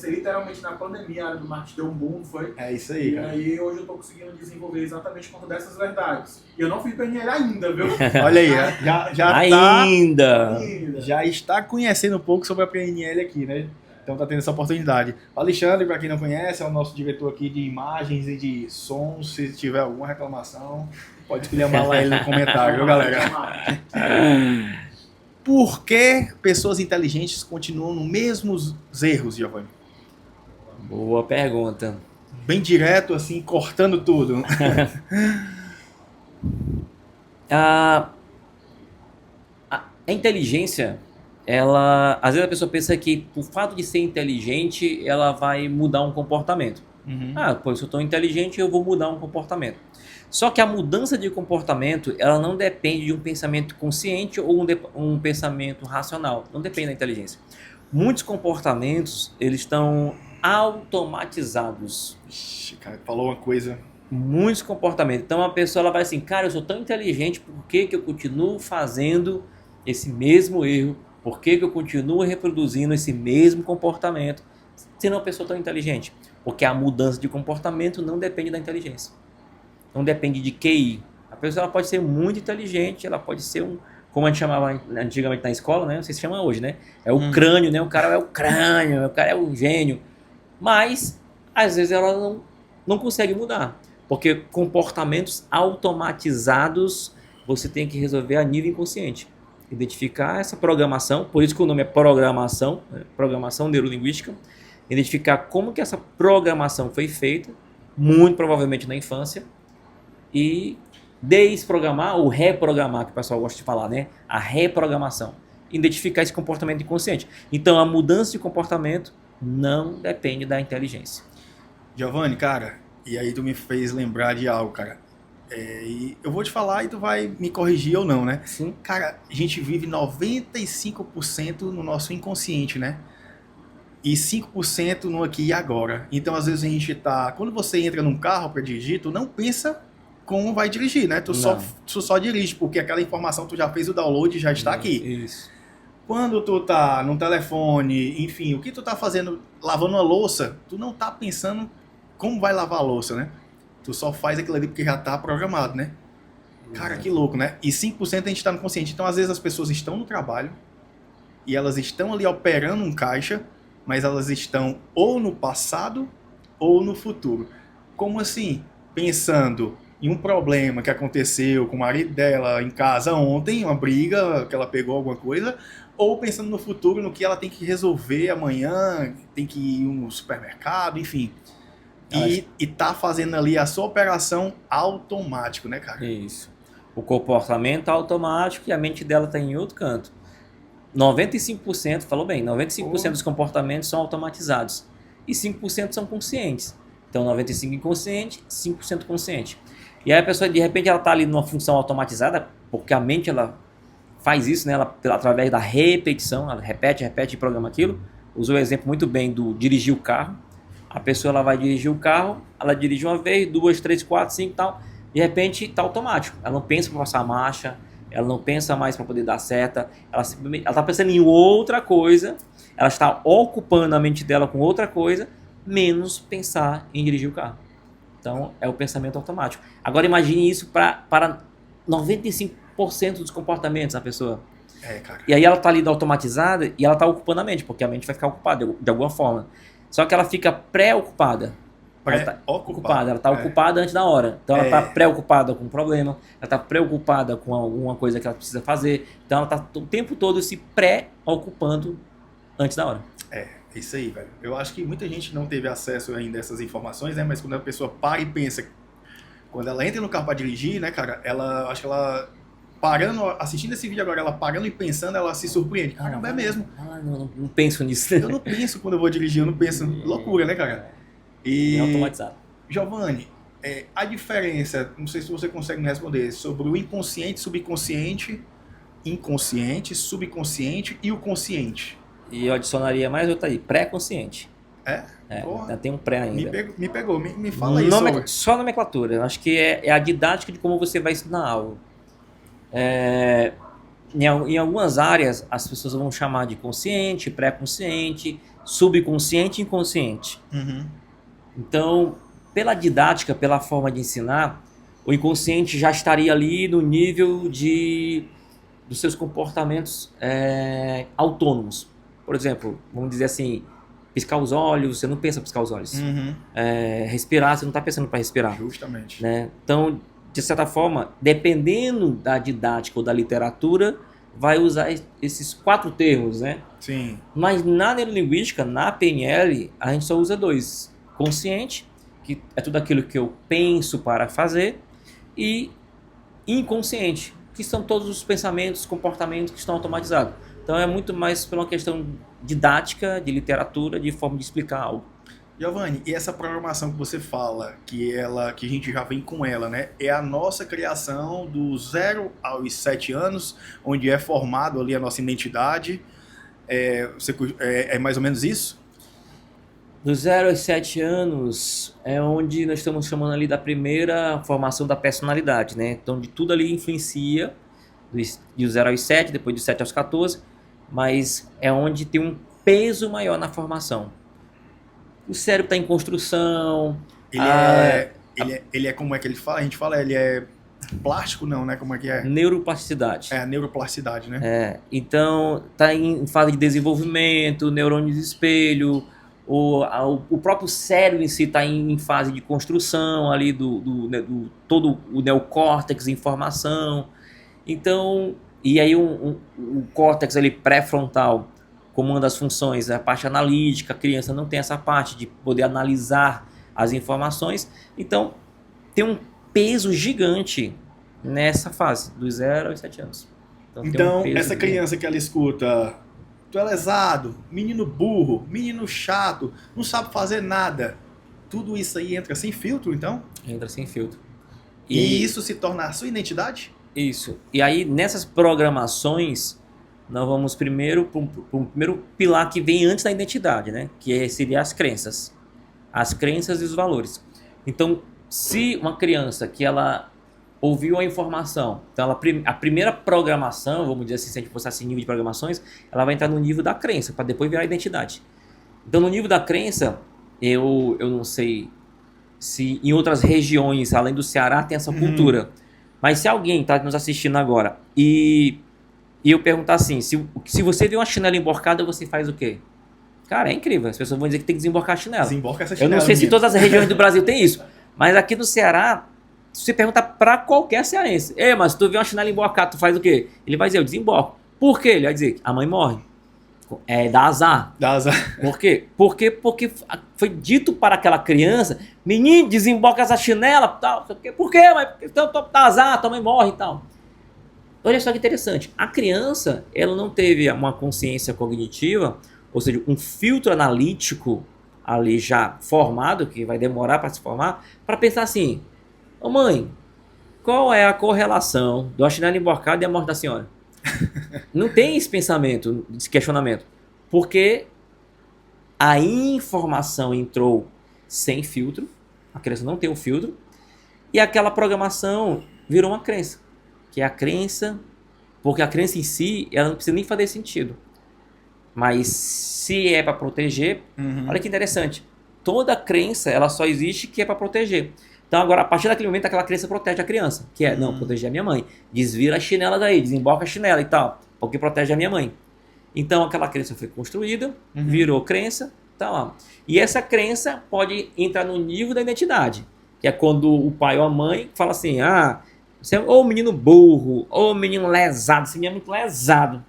literalmente na pandemia, a área do marketing deu um boom, foi? É isso aí, cara. E aí hoje eu estou conseguindo desenvolver exatamente por conta dessas verdades. E eu não fiz PNL ainda, viu? Olha aí, já ainda! Já está conhecendo um pouco sobre a PNL aqui, né? Então tá tendo essa oportunidade. O Alexandre, para quem não conhece, é o nosso diretor aqui de imagens e de sons. Se tiver alguma reclamação, pode escolher lá ele no comentário, viu, galera? Por que pessoas inteligentes continuam nos mesmos erros, Giovanni? Boa pergunta. Bem direto, assim, cortando tudo. A inteligência, às vezes a pessoa pensa que por fato de ser inteligente, ela vai mudar um comportamento. Pô, se eu estou inteligente, eu vou mudar um comportamento. Só que a mudança de comportamento, ela não depende de um pensamento consciente ou um pensamento racional. Não depende da inteligência. Muitos comportamentos, eles estão automatizados. Ixi, cara, falou uma coisa. Muitos comportamentos. Então a pessoa ela vai assim, cara, eu sou tão inteligente, por que eu continuo fazendo esse mesmo erro? Por que eu continuo reproduzindo esse mesmo comportamento? Se não é uma pessoa tão inteligente. Porque a mudança de comportamento não depende da inteligência. Não depende de QI. A pessoa ela pode ser muito inteligente, ela pode ser como a gente chamava antigamente na escola, né? Não sei se chama hoje, né? É o crânio, né? O cara é o crânio, o cara é o gênio. Mas, às vezes, ela não consegue mudar. Porque comportamentos automatizados você tem que resolver a nível inconsciente. Identificar essa programação, por isso que o nome é programação, né? Programação neurolinguística. Identificar como que essa programação foi feita, muito provavelmente na infância, e desprogramar ou reprogramar, que o pessoal gosta de falar, né? A reprogramação. Identificar esse comportamento inconsciente. Então, a mudança de comportamento não depende da inteligência. Giovanni, cara, e aí tu me fez lembrar de algo, cara. E eu vou te falar e tu vai me corrigir ou não, né? Sim. Cara, a gente vive 95% no nosso inconsciente, né? E 5% no aqui e agora. Então, às vezes a gente tá... Quando você entra num carro para dirigir, tu não pensa como vai dirigir, né? Tu só dirige, porque aquela informação tu já fez o download e já está aqui. Isso. Quando tu tá no telefone, enfim, o que tu tá fazendo, lavando uma louça, tu não tá pensando como vai lavar a louça, né? Tu só faz aquilo ali porque já tá programado, né? Cara, que louco, né? E 5% a gente tá no consciente. Então, às vezes as pessoas estão no trabalho e elas estão ali operando um caixa, mas elas estão ou no passado ou no futuro. Como assim? Pensando em um problema que aconteceu com o marido dela em casa ontem, uma briga, que ela pegou alguma coisa, ou pensando no futuro, no que ela tem que resolver amanhã, tem que ir no supermercado, enfim. E tá fazendo ali a sua operação automático, né, cara? Isso. O comportamento automático e a mente dela está em outro canto. 95%, falou bem, 95% dos comportamentos são automatizados. E 5% são conscientes. Então, 95% inconsciente, 5% consciente. E aí a pessoa, de repente, ela está ali numa função automatizada, porque a mente, ela faz isso, né? Através da repetição, ela repete e programa aquilo. Usou o exemplo muito bem do dirigir o carro. A pessoa ela vai dirigir o carro, ela dirige uma vez, 2, 3, 4, 5 e tal. De repente, está automático. Ela não pensa para passar a marcha, ela não pensa mais para poder dar seta. Ela está pensando em outra coisa, ela está ocupando a mente dela com outra coisa, menos pensar em dirigir o carro. Então, é o pensamento automático. Agora, imagine isso para 95% dos comportamentos da pessoa. Cara. E aí ela está ali automatizada e ela está ocupando a mente, porque a mente vai ficar ocupada de alguma forma. Só que ela fica pré-ocupada. Ela está ocupada antes da hora. Então, ela está preocupada com um problema, ela está preocupada com alguma coisa que ela precisa fazer. Então, ela está o tempo todo se pré-ocupando antes da hora. Isso aí, velho. Eu acho que muita gente não teve acesso ainda a essas informações, né? Mas quando a pessoa para e pensa, quando ela entra no carro para dirigir, né, cara, acho que ela parando, assistindo esse vídeo agora, ela parando e pensando, ela se surpreende. Caramba, é mesmo. Não penso nisso. Eu não penso quando eu vou dirigir, eu não penso. Loucura, né, cara? É automatizado. Giovanni, a diferença, não sei se você consegue me responder, sobre o inconsciente, subconsciente, inconsciente, subconsciente e o consciente. E eu adicionaria mais outra aí, pré-consciente. Porra, tem um pré ainda. Me pegou, me fala isso. Só nomenclatura. Eu acho que é a didática de como você vai ensinar algo. Em algumas áreas, as pessoas vão chamar de consciente, pré-consciente, subconsciente e inconsciente. Uhum. Então, pela didática, pela forma de ensinar, o inconsciente já estaria ali no nível dos seus comportamentos autônomos. Por exemplo, vamos dizer assim, Piscar os olhos, você não pensa piscar os olhos. Uhum. Respirar, você não está pensando para respirar. Justamente. Né? Então, de certa forma, dependendo da didática ou da literatura, vai usar esses 4 termos, né? Sim. Mas na neurolinguística, na PNL, a gente só usa 2. Consciente, que é tudo aquilo que eu penso para fazer, e inconsciente, que são todos os pensamentos, comportamentos que estão automatizados. Então é muito mais por uma questão didática, de literatura, de forma de explicar algo. Giovanni, e essa programação que você fala, que a gente já vem com ela, né? É a nossa criação do 0 aos 7 anos, onde é formado ali a nossa identidade. É mais ou menos isso? Dos 0 aos 7 anos é onde nós estamos chamando ali da primeira formação da personalidade, né? Então de tudo ali influencia, de 0 aos 7, depois de 7 aos 14, mas é onde tem um peso maior na formação. O cérebro está em construção. Ele é como é que ele fala? A gente fala, ele é plástico, não, né? Como é que é? Neuroplasticidade. É a neuroplasticidade, né? Então, está em fase de desenvolvimento, neurônios de espelho, o próprio cérebro em si está em fase de construção ali do todo o neocórtex em formação. Então, e aí o córtex ali pré-frontal comanda as funções, a parte analítica, a criança não tem essa parte de poder analisar as informações, então tem um peso gigante nessa fase, dos 0 aos 7 anos. Então essa criança que ela escuta, tu é lesado, menino burro, menino chato, não sabe fazer nada, tudo isso aí entra sem filtro, então? Entra sem filtro. E isso se torna a sua identidade? Isso. E aí nessas programações nós vamos primeiro para um primeiro pilar que vem antes da identidade, né? Que seria as crenças. As crenças e os valores. Então, se uma criança que ela ouviu a informação, então a primeira programação, vamos dizer assim, se a gente fosse assim, nível de programações, ela vai entrar no nível da crença, para depois virar a identidade. Então, no nível da crença, eu não sei se em outras regiões, além do Ceará, tem essa cultura. Mas se alguém está nos assistindo agora e eu perguntar assim, se você vê uma chinela emborcada, você faz o quê? Cara, é incrível. As pessoas vão dizer que tem que desemborcar a chinela. Desemborca essa chinela. Eu não sei se todas as regiões do Brasil tem isso. Mas aqui no Ceará, se você perguntar para qualquer cearense, mas se tu vê uma chinela emborcada, tu faz o quê? Ele vai dizer, eu desemborco. Por quê? Ele vai dizer, a mãe morre. Dá azar. Dá azar. Por quê? Porque foi dito para aquela criança, menino, desemborca essa chinela, tal. Por quê? Mas então dá azar, tua mãe morre e tal. Olha só que interessante, a criança ela não teve uma consciência cognitiva, ou seja, um filtro analítico ali já formado, que vai demorar para se formar, para pensar assim, ô mãe, qual é a correlação do chinelo emborcado e a morte da senhora? Não tem esse pensamento, esse questionamento, porque a informação entrou sem filtro, a criança não tem um filtro, e aquela programação virou uma crença. Que é a crença, porque a crença em si, ela não precisa nem fazer sentido. Mas se é para proteger, olha que interessante, toda crença, ela só existe que é para proteger. Então agora, a partir daquele momento, aquela crença protege a criança, que é, não, proteger a minha mãe. Desvira a chinela daí, desemboca a chinela e tal, porque protege a minha mãe. Então aquela crença foi construída, virou crença, tá lá. E essa crença pode entrar no nível da identidade, que é quando o pai ou a mãe fala assim, você é ou menino burro, ou menino lesado, esse menino é muito lesado.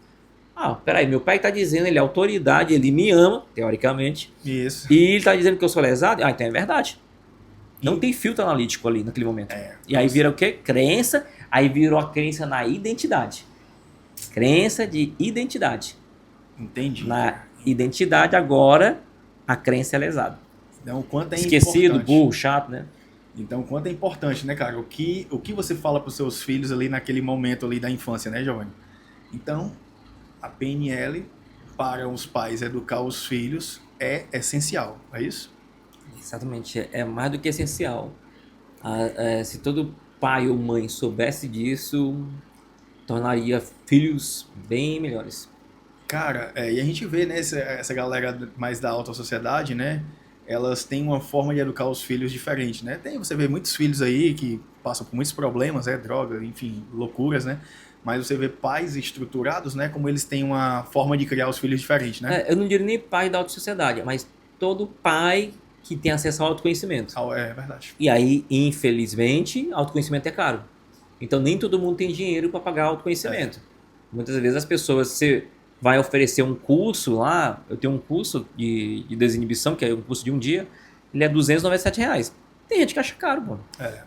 Peraí, meu pai está dizendo, ele é autoridade, ele me ama, teoricamente. Isso. E ele está dizendo que eu sou lesado? Então é verdade. Não tem filtro analítico ali naquele momento. E aí vira o quê? Crença, aí virou a crença na identidade. Crença de identidade. Entendi. Na identidade, agora, a crença é lesada. Então, quanto é esquecido, importante. burro, chato, né? Então, quanto é importante, né, cara? O que você fala para os seus filhos ali naquele momento ali da infância, né, Giovanni? Então, a PNL, para os pais educar os filhos, é essencial, é isso? Exatamente, é mais do que essencial. Se todo pai ou mãe soubesse disso, tornaria filhos bem melhores. Cara, e a gente vê, né, essa galera mais da alta sociedade, né, elas têm uma forma de educar os filhos diferente, né? Você vê muitos filhos aí que passam por muitos problemas, droga, enfim, loucuras, né? Mas você vê pais estruturados, né, como eles têm uma forma de criar os filhos diferente, né? Eu não diria nem pai da alta sociedade, mas todo pai que tem acesso ao autoconhecimento. É verdade. E aí, infelizmente, autoconhecimento é caro. Então, nem todo mundo tem dinheiro para pagar autoconhecimento. Muitas vezes as pessoas, você vai oferecer um curso lá, eu tenho um curso de desinibição, que é um curso de um dia, ele é R$ 297. Tem gente que acha caro, mano.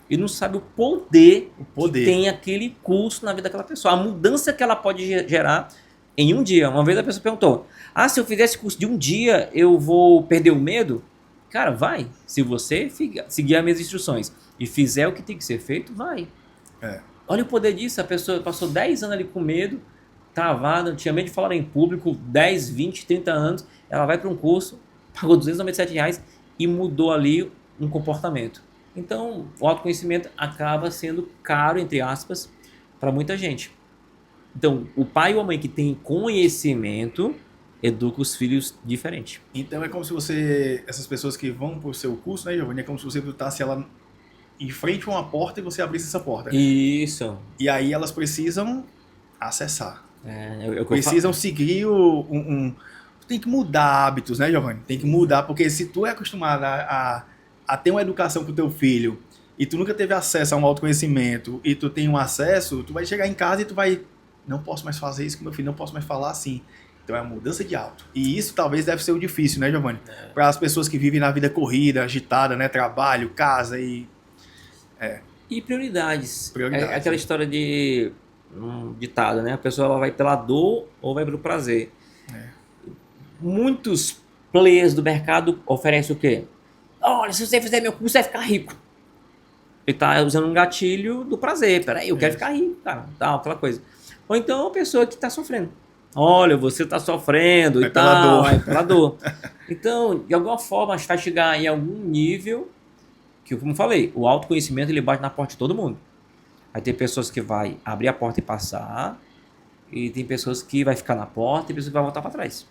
E não sabe o poder que tem aquele curso na vida daquela pessoa. A mudança que ela pode gerar em um dia. Uma vez a pessoa perguntou, se eu fizer esse curso de um dia, eu vou perder o medo? Cara, vai. Se você seguir as minhas instruções e fizer o que tem que ser feito, vai. Olha o poder disso. A pessoa passou 10 anos ali com medo, travada, não tinha medo de falar em público, 10, 20, 30 anos. Ela vai para um curso, pagou R$ 297 e mudou ali um comportamento. Então, o autoconhecimento acaba sendo caro, entre aspas, para muita gente. Então, o pai ou a mãe que tem conhecimento educa os filhos diferente. Então é como se essas pessoas que vão pro seu curso, né, Giovanni, é como se você botasse ela em frente a uma porta e você abrisse essa porta. Isso. E aí elas precisam acessar. Eu precisam seguir tem que mudar hábitos, né, Giovanni? Tem que mudar, porque se tu é acostumado a ter uma educação com o teu filho e tu nunca teve acesso a um autoconhecimento e tu tem um acesso, tu vai chegar em casa e tu vai, não posso mais fazer isso com meu filho, não posso mais falar assim. Então é a mudança de hábito. E isso talvez deve ser o difícil, né, Giovanni? Para as pessoas que vivem na vida corrida, agitada, né, trabalho, casa e... E prioridades. É aquela história de um ditado, né? A pessoa ela vai pela dor ou vai pelo prazer. Muitos players do mercado oferecem o quê? Olha, se você fizer meu curso, você vai ficar rico. Ele tá usando um gatilho do prazer. Peraí, eu quero ficar rico, cara. Tal, aquela coisa. Ou então a pessoa que está sofrendo. Olha, você está sofrendo e tal. É pela dor. Então, de alguma forma, a gente vai chegar em algum nível que, como eu falei, o autoconhecimento ele bate na porta de todo mundo. Vai ter pessoas que vai abrir a porta e passar. E tem pessoas que vai ficar na porta e pessoas que vai voltar para trás.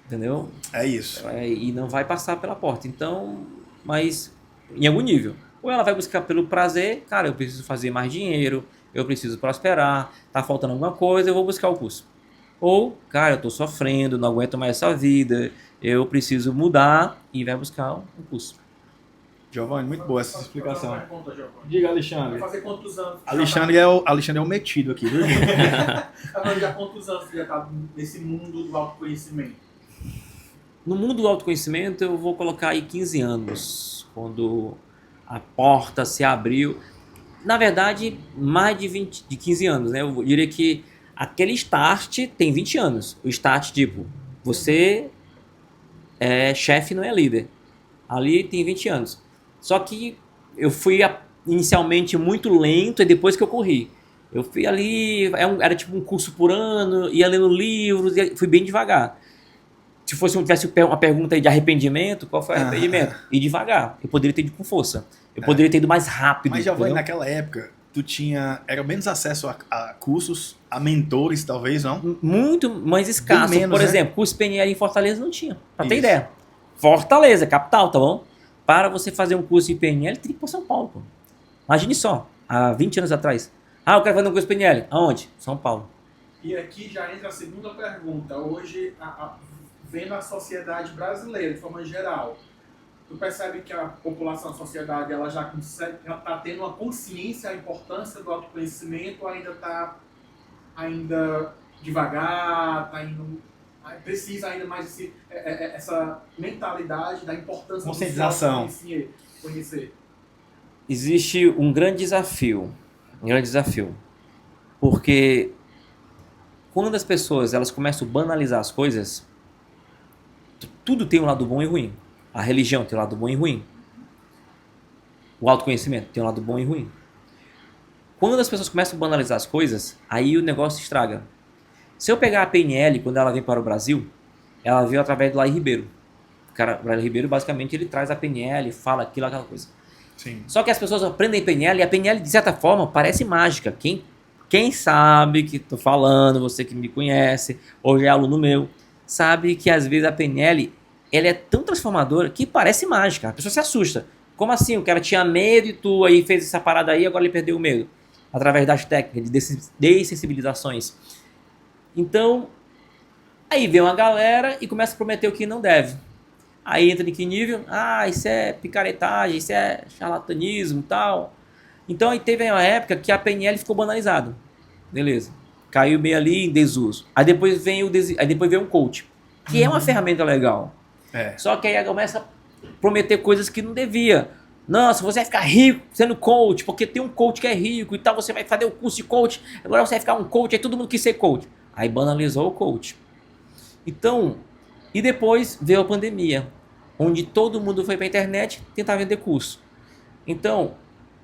Entendeu? É isso. E não vai passar pela porta. Então, mas em algum nível. Ou ela vai buscar pelo prazer, cara, eu preciso fazer mais dinheiro, eu preciso prosperar, tá faltando alguma coisa, eu vou buscar o curso. Ou, cara, eu tô sofrendo, não aguento mais essa vida, eu preciso mudar e vai buscar um curso. Giovanni, muito boa essa explicação. Uma pergunta, Giovanni. Diga, Alexandre. Vai fazer quantos anos? Alexandre é o metido aqui, viu, gente? Já quantos anos você já tá nesse mundo do autoconhecimento? No mundo do autoconhecimento, eu vou colocar aí 15 anos, quando a porta se abriu. Na verdade, mais de 15 anos, né? Eu diria que aquele start tem 20 anos. O start, tipo, você é chefe, não é líder. Ali tem 20 anos. Só que eu fui inicialmente muito lento e depois que eu corri. Eu fui ali, era tipo um curso por ano, ia lendo livros, fui bem devagar. Se tivesse uma pergunta aí de arrependimento, qual foi o arrependimento? Ir devagar. Eu poderia ter ido com força. Eu poderia ter ido mais rápido. Mas, Giovanni, naquela época, era menos acesso a cursos, a mentores, talvez, não? Muito mais escasso. Menos, por né? exemplo, curso PNL em Fortaleza não tinha. Pra ter ideia. Fortaleza, capital, tá bom? Para você fazer um curso de PNL, tem que ir para São Paulo, pô. Imagine só, há 20 anos atrás. Eu quero fazer um curso de PNL. Aonde? São Paulo. E aqui já entra a segunda pergunta. Hoje, vendo a sociedade brasileira, de forma geral, tu percebe que a população, a sociedade, ela já está tendo uma consciência da importância do autoconhecimento, ou ainda está devagar, precisa ainda mais essa mentalidade da importância conscientização. Do conhecer? Existe um grande desafio, porque quando as pessoas elas começam a banalizar as coisas, tudo tem um lado bom e ruim. A religião tem um lado bom e ruim. O autoconhecimento tem um lado bom e ruim. Quando as pessoas começam a banalizar as coisas, aí o negócio estraga. Se eu pegar a PNL, quando ela vem para o Brasil, ela veio através do Laí Ribeiro. O Laí Ribeiro, basicamente, ele traz a PNL, fala aquilo, aquela coisa. Sim. Só que as pessoas aprendem PNL e a PNL, de certa forma, parece mágica. Quem sabe que estou falando, você que me conhece, ou já é aluno meu, sabe que às vezes a PNL ela é tão transformadora que parece mágica. A pessoa se assusta. Como assim? O cara tinha medo e tu aí fez essa parada aí, agora ele perdeu o medo. Através das técnicas de dessensibilizações. Então, aí vem uma galera e começa a prometer o que não deve. Aí entra em que nível? Ah, isso é picaretagem, isso é charlatanismo e tal. Então aí teve uma época que a PNL ficou banalizado. Beleza. Caiu meio ali em desuso. Aí depois vem um coach, que é uma ferramenta legal. Só que aí começa a prometer coisas que não devia. Nossa, você vai ficar rico sendo coach, porque tem um coach que é rico e tal, você vai fazer o curso de coach, agora você vai ficar um coach, aí todo mundo quis ser coach. Aí banalizou o coach. Então, e depois veio a pandemia, onde todo mundo foi para a internet tentar vender curso. Então,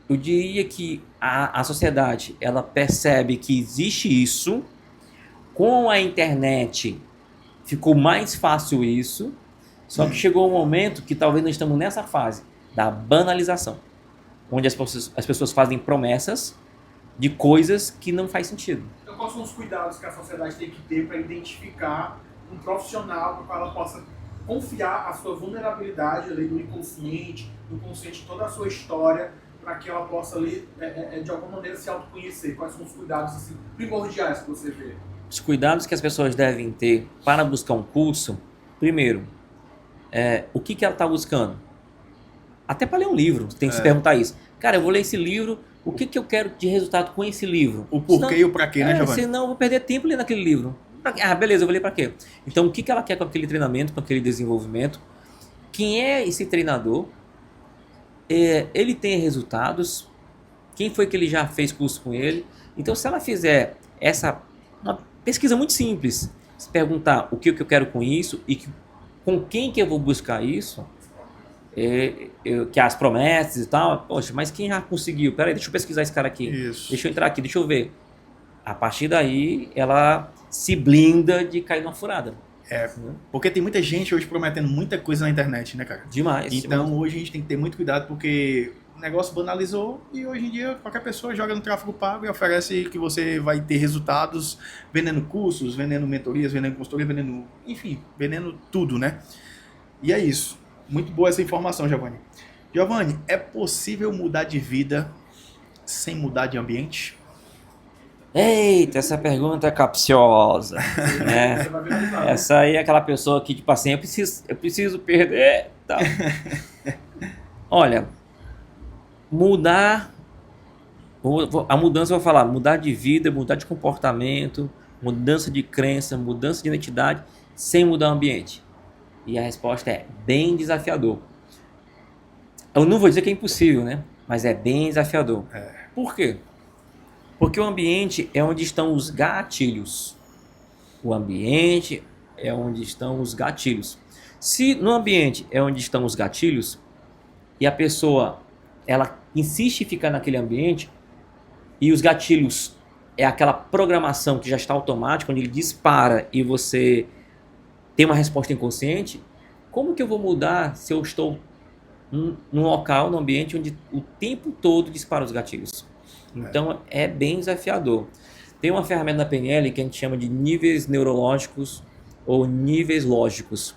eu diria que a sociedade, ela percebe que existe isso, com a internet ficou mais fácil isso, só que chegou um momento que talvez nós estamos nessa fase da banalização, onde as pessoas fazem promessas de coisas que não faz sentido. Então, quais são os cuidados que a sociedade tem que ter para identificar um profissional para que ela possa confiar a sua vulnerabilidade ali do inconsciente, toda a sua história, para que ela possa ali, de alguma maneira, se autoconhecer? Quais são os cuidados assim, primordiais que você vê? Os cuidados que as pessoas devem ter para buscar um curso, primeiro, o que ela está buscando? Até para ler um livro, você tem que se perguntar isso. Cara, eu vou ler esse livro, o que eu quero de resultado com esse livro? O porquê e o pra quê, né, Giovanni? Senão eu vou perder tempo lendo aquele livro. Ah, beleza, eu vou ler pra quê? Então, o que ela quer com aquele treinamento, com aquele desenvolvimento? Quem é esse treinador? Ele tem resultados? Quem foi que ele já fez curso com ele? Então, se ela fizer uma pesquisa muito simples, se perguntar o que eu quero com isso e com quem que eu vou buscar isso, que as promessas e tal, poxa, mas quem já conseguiu? Peraí, deixa eu pesquisar esse cara aqui. Isso. Deixa eu entrar aqui, deixa eu ver. A partir daí, ela se blinda de cair numa furada. Porque tem muita gente hoje prometendo muita coisa na internet, né, cara? Demais. Então, demais. hoje a gente tem que ter muito cuidado, porque o negócio banalizou e hoje em dia qualquer pessoa joga no tráfego pago e oferece que você vai ter resultados vendendo cursos, vendendo mentorias, vendendo consultoria, vendendo tudo, né? E é isso. Muito boa essa informação, Giovanni. Giovanni, é possível mudar de vida sem mudar de ambiente? Eita, essa pergunta é capciosa. Né? Essa aí é aquela pessoa que, tipo assim, eu preciso perder. Tá. Olha, mudar. A mudança, eu vou falar, mudar de vida, mudar de comportamento, mudança de crença, mudança de identidade, sem mudar o ambiente. E a resposta é bem desafiador. Eu não vou dizer que é impossível, né? Mas é bem desafiador. Por quê? Porque o ambiente é onde estão os gatilhos. O ambiente é onde estão os gatilhos. Se no ambiente é onde estão os gatilhos e a pessoa ela insiste em ficar naquele ambiente e os gatilhos é aquela programação que já está automática, onde ele dispara e você tem uma resposta inconsciente, como que eu vou mudar se eu estou num local, num ambiente onde o tempo todo dispara os gatilhos? Então é bem desafiador. Tem uma ferramenta na PNL que a gente chama de níveis neurológicos ou níveis lógicos,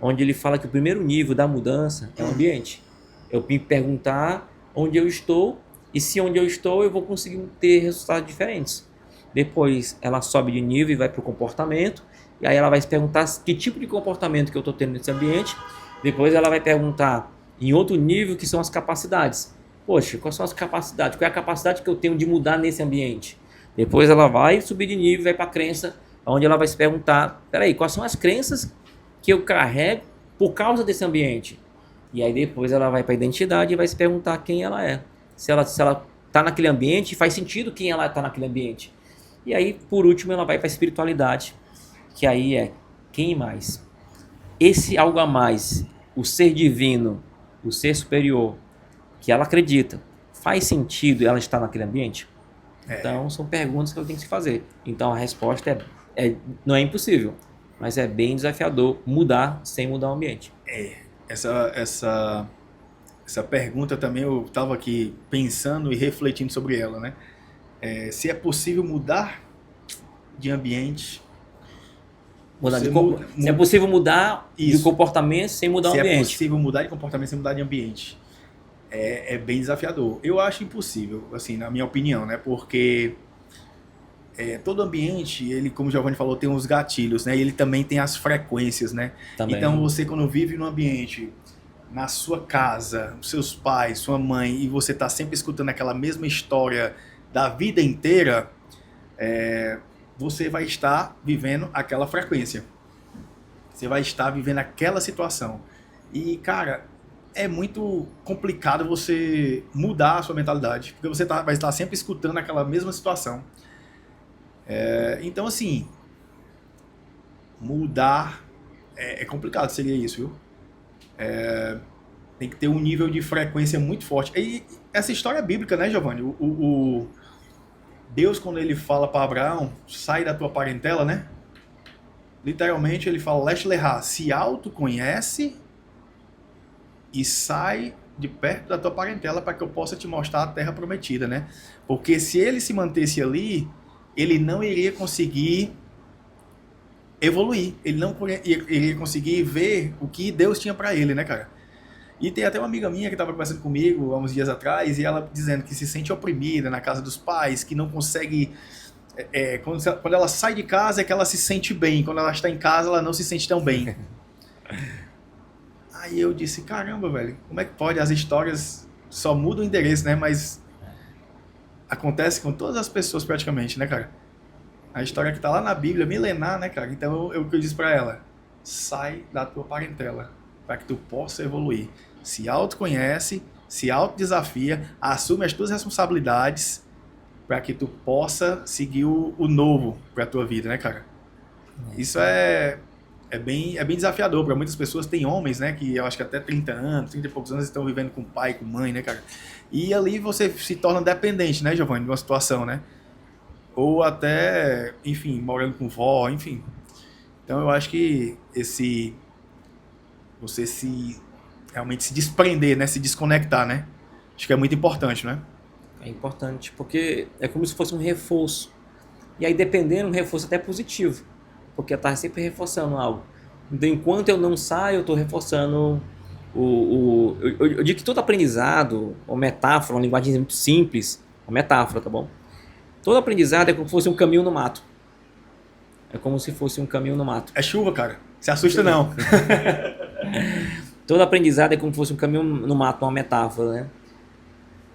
onde ele fala que o primeiro nível da mudança é o ambiente. Eu me perguntar onde eu estou e se onde eu estou eu vou conseguir ter resultados diferentes. Depois ela sobe de nível e vai para o comportamento, e aí ela vai se perguntar que tipo de comportamento que eu estou tendo nesse ambiente. Depois ela vai perguntar em outro nível que são as capacidades. Poxa, quais são as capacidades? Qual é a capacidade que eu tenho de mudar nesse ambiente? Depois ela vai subir de nível, vai para a crença, onde ela vai se perguntar, peraí, quais são as crenças que eu carrego por causa desse ambiente? E aí depois ela vai para a identidade e vai se perguntar quem ela é. Se ela está naquele ambiente, faz sentido quem ela está naquele ambiente. E aí, por último, ela vai para a espiritualidade, que aí é quem mais? Esse algo a mais, o ser divino, o ser superior, que ela acredita, faz sentido ela estar naquele ambiente? Então, são perguntas que ela tem que se fazer. Então, a resposta não é impossível, mas é bem desafiador mudar sem mudar o ambiente. Essa pergunta também eu estava aqui pensando e refletindo sobre ela, né? Se é possível mudar de ambiente... Se é possível mudar de comportamento sem mudar o ambiente. Se é possível mudar de comportamento sem mudar de ambiente. É bem desafiador. Eu acho impossível, assim, na minha opinião, né? Porque todo ambiente, ele, como o Giovanni falou, tem os gatilhos, né? E ele também tem as frequências, né? Também. Então você, quando vive num ambiente, na sua casa, seus pais, sua mãe, e você tá sempre escutando aquela mesma história da vida inteira, você vai estar vivendo aquela frequência. Você vai estar vivendo aquela situação. E, cara, é muito complicado você mudar a sua mentalidade, porque você vai estar sempre escutando aquela mesma situação. Então, assim, mudar é complicado, seria isso, viu? Tem que ter um nível de frequência muito forte. E essa história é bíblica, né, Giovanni? O Deus, quando ele fala para Abraão, sai da tua parentela, né? Literalmente ele fala, Lech Lecha, se autoconhece e sai de perto da tua parentela para que eu possa te mostrar a terra prometida, né? Porque se ele se mantesse ali, ele não iria conseguir evoluir, ele não iria conseguir ver o que Deus tinha para ele, né, cara? E tem até uma amiga minha que estava conversando comigo há uns dias atrás, e ela dizendo que se sente oprimida na casa dos pais, que não consegue... quando ela sai de casa é que ela se sente bem, quando ela está em casa ela não se sente tão bem. Aí eu disse, caramba, velho, como é que pode? As histórias só mudam o endereço, né? Mas acontece com todas as pessoas praticamente, né, cara? A história que tá lá na Bíblia, milenar, né, cara? Então eu disse pra ela, sai da tua parentela, para que tu possa evoluir. Se autoconhece, se autodesafia, assume as tuas responsabilidades para que tu possa seguir o novo pra tua vida, né, cara? Isso é bem desafiador para muitas pessoas. Tem homens, né, que eu acho que até 30 anos, 30 e poucos anos estão vivendo com pai, com mãe, né, cara? E ali você se torna dependente, né, Giovanni, de uma situação, né? Ou até, enfim, morando com vó, enfim. Então eu acho que você realmente se desprender, né, se desconectar, né? Acho que é muito importante, né? É importante, porque é como se fosse um reforço. E aí, dependendo, um reforço até positivo, porque eu estava sempre reforçando algo. Então, enquanto eu não saio, eu estou reforçando eu digo que todo aprendizado, ou metáfora, uma linguagem muito simples, uma metáfora, tá bom? Todo aprendizado é como se fosse um caminho no mato. É como se fosse um caminho no mato. É chuva, cara. Se assusta não. Todo aprendizado é como se fosse um caminho no mato, uma metáfora, né?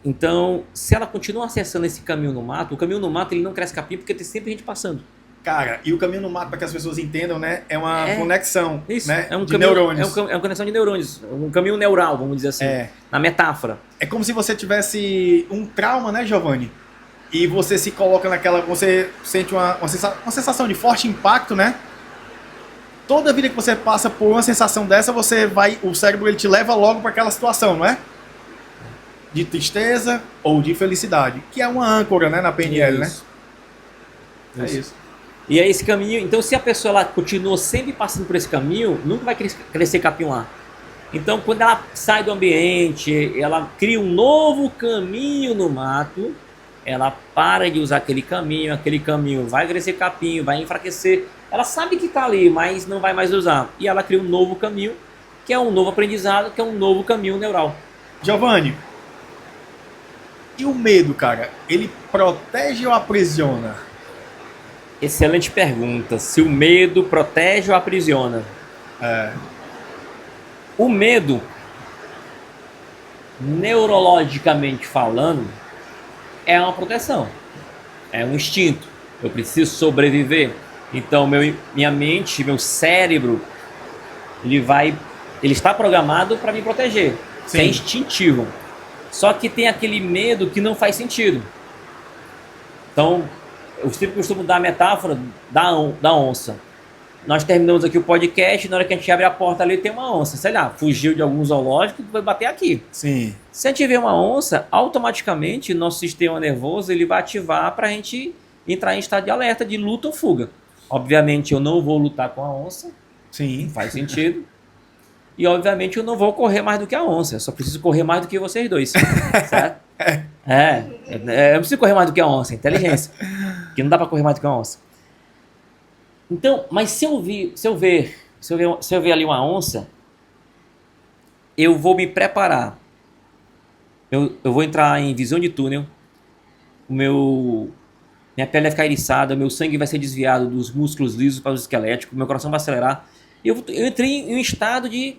Então, se ela continua acessando esse caminho no mato, o caminho no mato ele não cresce capim porque tem sempre gente passando. Cara, e o caminho no mato, para que as pessoas entendam, né? É uma conexão, isso, né? É um de caminho, neurônios. É uma conexão de neurônios. Um caminho neural, vamos dizer assim. Na metáfora. É como se você tivesse um trauma, né, Giovanni? E você se coloca naquela... Você sente uma sensação de forte impacto, né? Toda vida que você passa por uma sensação dessa, o cérebro ele te leva logo para aquela situação, não é? De tristeza ou de felicidade, que é uma âncora, né, na PNL, isso. né? É isso. E é esse caminho, então se a pessoa ela continua sempre passando por esse caminho, nunca vai crescer capim lá. Então quando ela sai do ambiente, ela cria um novo caminho no mato, ela para de usar aquele caminho vai crescer capim, vai enfraquecer. Ela sabe que está ali, mas não vai mais usar. E ela cria um novo caminho, que é um novo aprendizado, que é um novo caminho neural. Giovanni, e o medo, cara? Ele protege ou aprisiona? Excelente pergunta. Se o medo protege ou aprisiona? O medo, neurologicamente falando, é uma proteção. É um instinto. Eu preciso sobreviver. Então, minha mente, meu cérebro, ele está programado para me proteger. Sim. É instintivo. Só que tem aquele medo que não faz sentido. Então, eu sempre costumo dar a metáfora da onça. Nós terminamos aqui o podcast, na hora que a gente abre a porta ali tem uma onça. Sei lá, fugiu de algum zoológico e vai bater aqui. Sim. Se a gente vê uma onça, automaticamente nosso sistema nervoso ele vai ativar para a gente entrar em estado de alerta, de luta ou fuga. Obviamente eu não vou lutar com a onça. Sim. Faz sentido. E obviamente eu não vou correr mais do que a onça. Eu só preciso correr mais do que vocês dois. Certo? Eu preciso correr mais do que a onça. Inteligência. Porque não dá para correr mais do que a onça. Então, mas se eu ver ali uma onça, eu vou me preparar. Eu vou entrar em visão de túnel. Minha minha pele vai ficar eriçada, meu sangue vai ser desviado dos músculos lisos para os esqueléticos, meu coração vai acelerar. Eu entrei em um estado de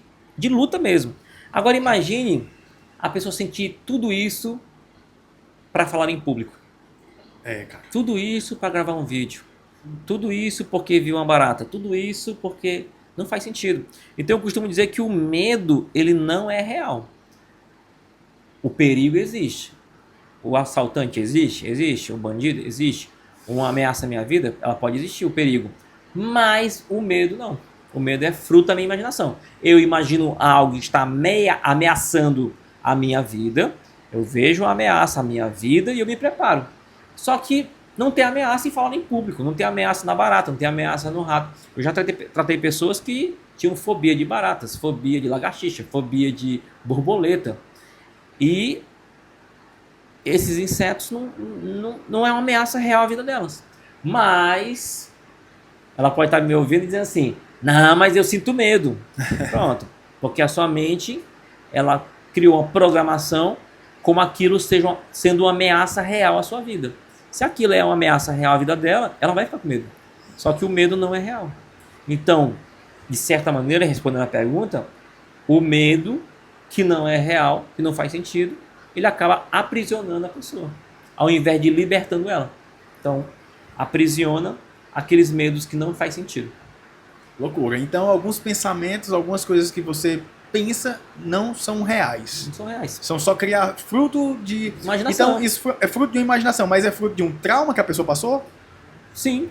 luta mesmo. Agora imagine a pessoa sentir tudo isso para falar em público. Cara. Tudo isso para gravar um vídeo. Tudo isso porque viu uma barata. Tudo isso porque não faz sentido. Então eu costumo dizer que o medo, ele não é real. O perigo existe. O assaltante existe? Existe. O bandido existe. Uma ameaça à minha vida? Ela pode existir, o perigo. Mas o medo não. O medo é fruto da minha imaginação. Eu imagino algo que está ameaçando a minha vida. Eu vejo uma ameaça à minha vida e eu me preparo. Só que não tem ameaça em falar em público. Não tem ameaça na barata, não tem ameaça no rato. Eu já tratei pessoas que tinham fobia de baratas, fobia de lagartixa, fobia de borboleta. E esses insetos não é uma ameaça real à vida delas. Mas ela pode estar me ouvindo e dizendo assim, não, mas eu sinto medo. Pronto. Porque a sua mente, ela criou uma programação como aquilo seja sendo uma ameaça real à sua vida. Se aquilo é uma ameaça real à vida dela, ela vai ficar com medo. Só que o medo não é real. Então, de certa maneira, respondendo a pergunta, o medo que não é real, que não faz sentido, ele acaba aprisionando a pessoa, ao invés de libertando ela. Então, aprisiona aqueles medos que não faz sentido. Loucura. Então, alguns pensamentos, algumas coisas que você pensa não são reais. Não são reais. São só criar fruto de... Imaginação. Então, isso é fruto de uma imaginação, mas é fruto de um trauma que a pessoa passou? Sim.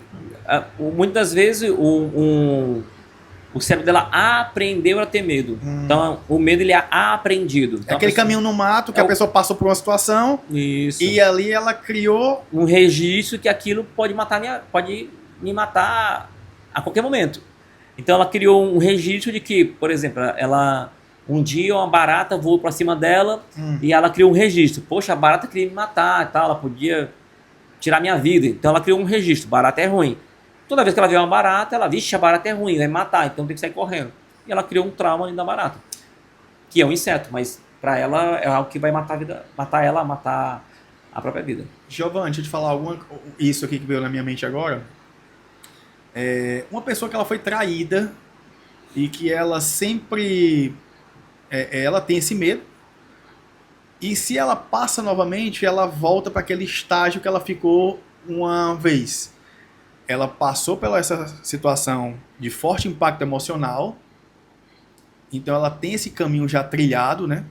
Muitas vezes o cérebro dela aprendeu a ter medo. Então, o medo ele é aprendido. Então, É aquele caminho no mato que a pessoa passou por uma situação Isso. e ali ela criou... Um registro que aquilo pode me matar a qualquer momento. Então ela criou um registro de que, por exemplo, um dia uma barata voou para cima dela e ela criou um registro. Poxa, a barata queria me matar e tal, ela podia tirar minha vida. Então ela criou um registro, barata é ruim. Toda vez que ela vê uma barata, ela, vixe, a barata é ruim, vai me matar, então tem que sair correndo. E ela criou um trauma ali da barata, que é um inseto, mas para ela é algo que vai matar a própria vida. Giovanni, deixa eu te falar isso aqui que veio na minha mente agora. Uma pessoa que ela foi traída e que ela sempre ela tem esse medo, e se ela passa novamente, ela volta para aquele estágio que ela ficou uma vez. Ela passou pela essa situação de forte impacto emocional, então ela tem esse caminho já trilhado, né?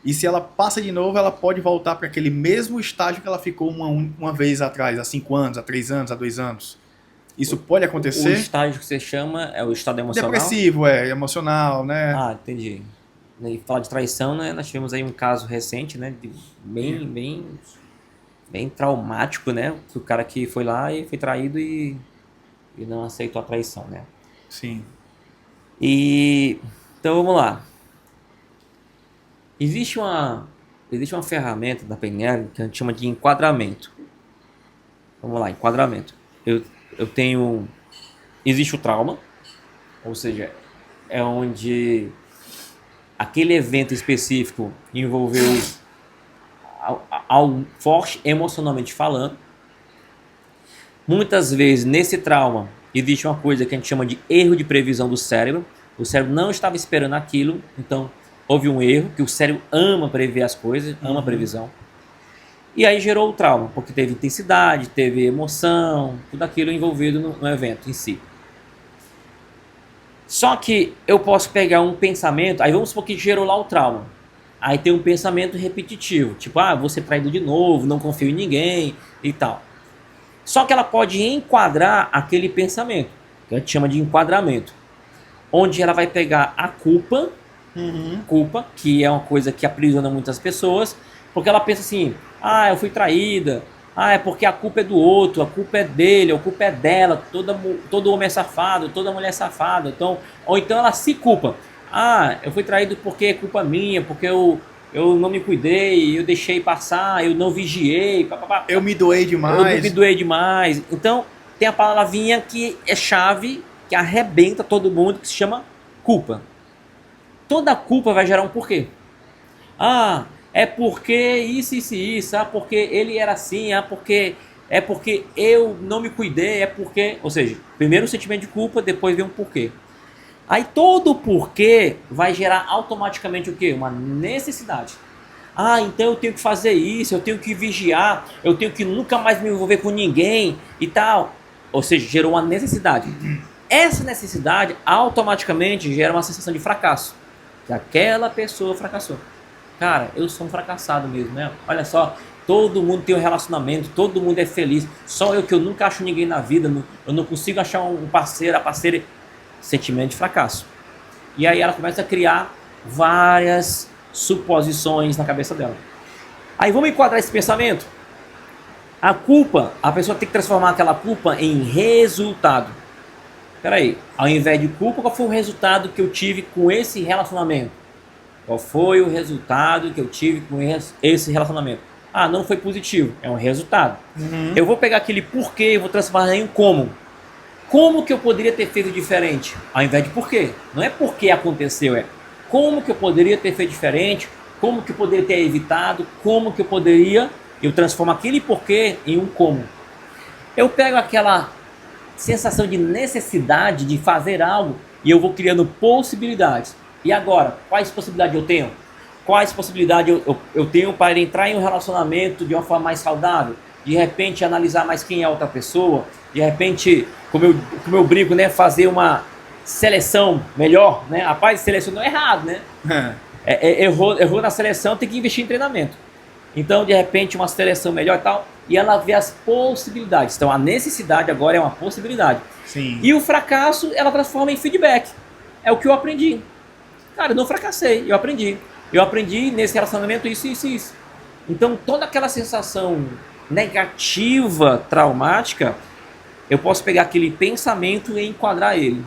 E se ela passa de novo, ela pode voltar para aquele mesmo estágio que ela ficou uma vez atrás, há 5 anos, há 3 anos, há 2 anos. Isso pode acontecer? O estágio que você chama é o estado emocional? Depressivo, emocional, né? Ah, entendi. E falar de traição, né? Nós tivemos aí um caso recente, né? Bem traumático, né? O cara que foi lá e foi traído e não aceitou a traição, né? Sim. Então vamos lá. Existe uma ferramenta da PNL que a gente chama de enquadramento. Vamos lá, enquadramento. Eu tenho... Existe o trauma, ou seja, é onde aquele evento específico envolveu algo forte emocionalmente falando. Muitas vezes nesse trauma existe uma coisa que a gente chama de erro de previsão do cérebro. O cérebro não estava esperando aquilo, então houve um erro, que o cérebro ama prever as coisas, ama previsão. E aí gerou o trauma, porque teve intensidade, teve emoção, tudo aquilo envolvido no evento em si. Só que eu posso pegar um pensamento, aí vamos supor que gerou lá o trauma. Aí tem um pensamento repetitivo, tipo, vou ser traído de novo, não confio em ninguém e tal. Só que ela pode enquadrar aquele pensamento, que a gente chama de enquadramento, onde ela vai pegar a culpa, que é uma coisa que aprisiona muitas pessoas, porque ela pensa assim, eu fui traída, é porque a culpa é do outro, a culpa é dele, a culpa é dela, todo homem é safado, toda mulher é safada, então, ou então ela se culpa, eu fui traído porque é culpa minha, porque eu não me cuidei, eu deixei passar, eu não vigiei, eu me doei demais. Então tem a palavrinha que é chave, que arrebenta todo mundo, que se chama culpa. Toda culpa vai gerar um porquê. É porque isso, porque ele era assim, porque é porque eu não me cuidei, é porque... Ou seja, primeiro o sentimento de culpa, depois vem um porquê. Aí todo porquê vai gerar automaticamente o quê? Uma necessidade. Ah, então eu tenho que fazer isso, eu tenho que vigiar, eu tenho que nunca mais me envolver com ninguém e tal. Ou seja, gerou uma necessidade. Essa necessidade automaticamente gera uma sensação de fracasso. Que aquela pessoa fracassou. Cara, eu sou um fracassado mesmo, né? Olha só, todo mundo tem um relacionamento, todo mundo é feliz. Só eu que eu nunca acho ninguém na vida, eu não consigo achar um parceiro, a parceira. Sentimento de fracasso. E aí ela começa a criar várias suposições na cabeça dela. Aí vamos enquadrar esse pensamento. A culpa, a pessoa tem que transformar aquela culpa em resultado. Peraí, ao invés de culpa, qual foi o resultado que eu tive com esse relacionamento? Qual foi o resultado que eu tive com esse relacionamento? Ah, não foi positivo, é um resultado. Eu vou pegar aquele porquê e vou transformar em um como. Como que eu poderia ter feito diferente? Ao invés de porquê. Não é porque aconteceu, é como que eu poderia ter feito diferente, como que eu poderia ter evitado, como que eu poderia... Eu transformo aquele porquê em um como. Eu pego aquela sensação de necessidade de fazer algo e eu vou criando possibilidades. E agora, quais possibilidades eu tenho? Quais possibilidades eu tenho para entrar em um relacionamento de uma forma mais saudável? De repente analisar mais quem é a outra pessoa, de repente, como eu brinco, né, fazer uma seleção melhor, né? Rapaz, selecionou errado, né? Errou na seleção, tem que investir em treinamento. Então, de repente, uma seleção melhor e tal, e ela vê as possibilidades. Então, a necessidade agora é uma possibilidade. Sim. E o fracasso, ela transforma em feedback. É o que eu aprendi. Cara, eu não fracassei, eu aprendi. Eu aprendi nesse relacionamento isso, isso e isso. Então, toda aquela sensação negativa, traumática, eu posso pegar aquele pensamento e enquadrar ele.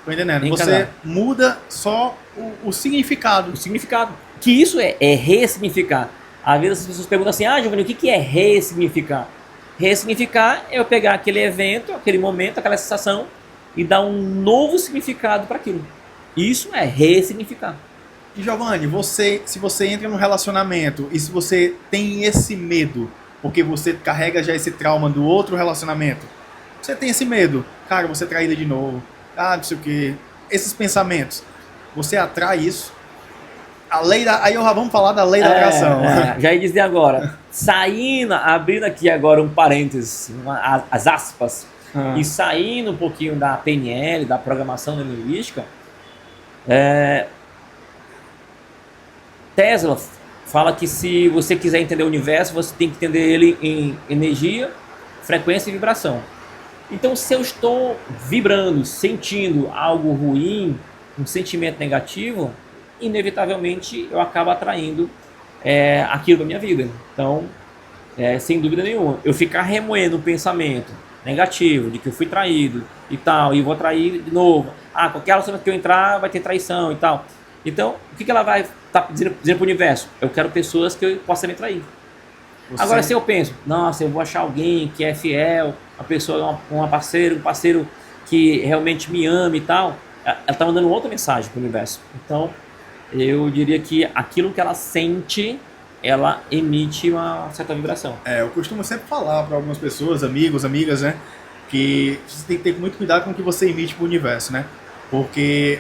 Tô entendendo. Você muda só o significado. O significado. Que isso é ressignificar. Às vezes as pessoas perguntam assim, Giovanni, o que é ressignificar? Ressignificar é eu pegar aquele evento, aquele momento, aquela sensação e dar um novo significado para aquilo. Isso é ressignificar. E Giovanni, se você entra num relacionamento e se você tem esse medo, porque você carrega já esse trauma do outro relacionamento, você tem esse medo, cara, você traída de novo, não sei o que, esses pensamentos, você atrai isso. Aí vamos falar da lei da atração. Já ia dizer agora, abrindo aqui agora um parênteses, as aspas, e saindo um pouquinho da PNL, da programação neurolinguística, Tesla fala que se você quiser entender o universo, você tem que entender ele em energia, frequência e vibração. Então, se eu estou vibrando, sentindo algo ruim, um sentimento negativo, inevitavelmente eu acabo atraindo aquilo da minha vida. Então, sem dúvida nenhuma, eu ficar remoendo um pensamento negativo de que eu fui traído e tal, e vou trair de novo. Qualquer relacionamento que eu entrar vai ter traição e tal. Então, o que ela vai estar dizendo para o universo? Eu quero pessoas que eu possa me trair. Agora, se eu penso, nossa, eu vou achar alguém que é fiel, uma pessoa, um parceiro que realmente me ama e tal, ela está mandando outra mensagem para o universo. Então, eu diria que aquilo que ela sente, ela emite uma certa vibração. Eu costumo sempre falar para algumas pessoas, amigos, amigas, né, que você tem que ter muito cuidado com o que você emite para o universo, né, porque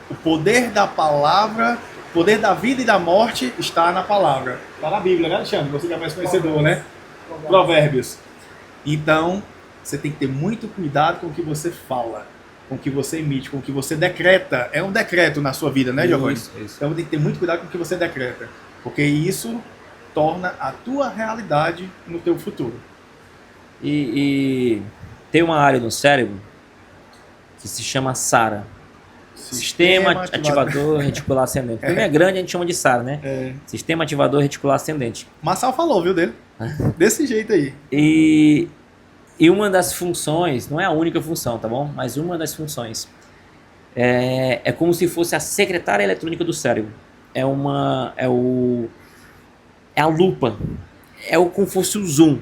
o poder da palavra, o poder da vida e da morte está na palavra. Está na Bíblia, né, Alexandre? Você que é mais conhecedor, né? Provérbios. Então, você tem que ter muito cuidado com o que você fala, com o que você emite, com o que você decreta. É um decreto na sua vida, né, Giovanni? Isso. Então, tem que ter muito cuidado com o que você decreta, porque isso torna a tua realidade no teu futuro. E tem uma área no cérebro que se chama SARA. Sistema Ativador Reticular Ascendente. O nome é grande, a gente chama de SARA, né? Sistema Ativador Reticular Ascendente. Marçal falou, viu, dele? Desse jeito aí. E uma das funções, não é a única função, tá bom? Mas uma das funções é como se fosse a secretária eletrônica do cérebro. É a lupa. Como se fosse o zoom.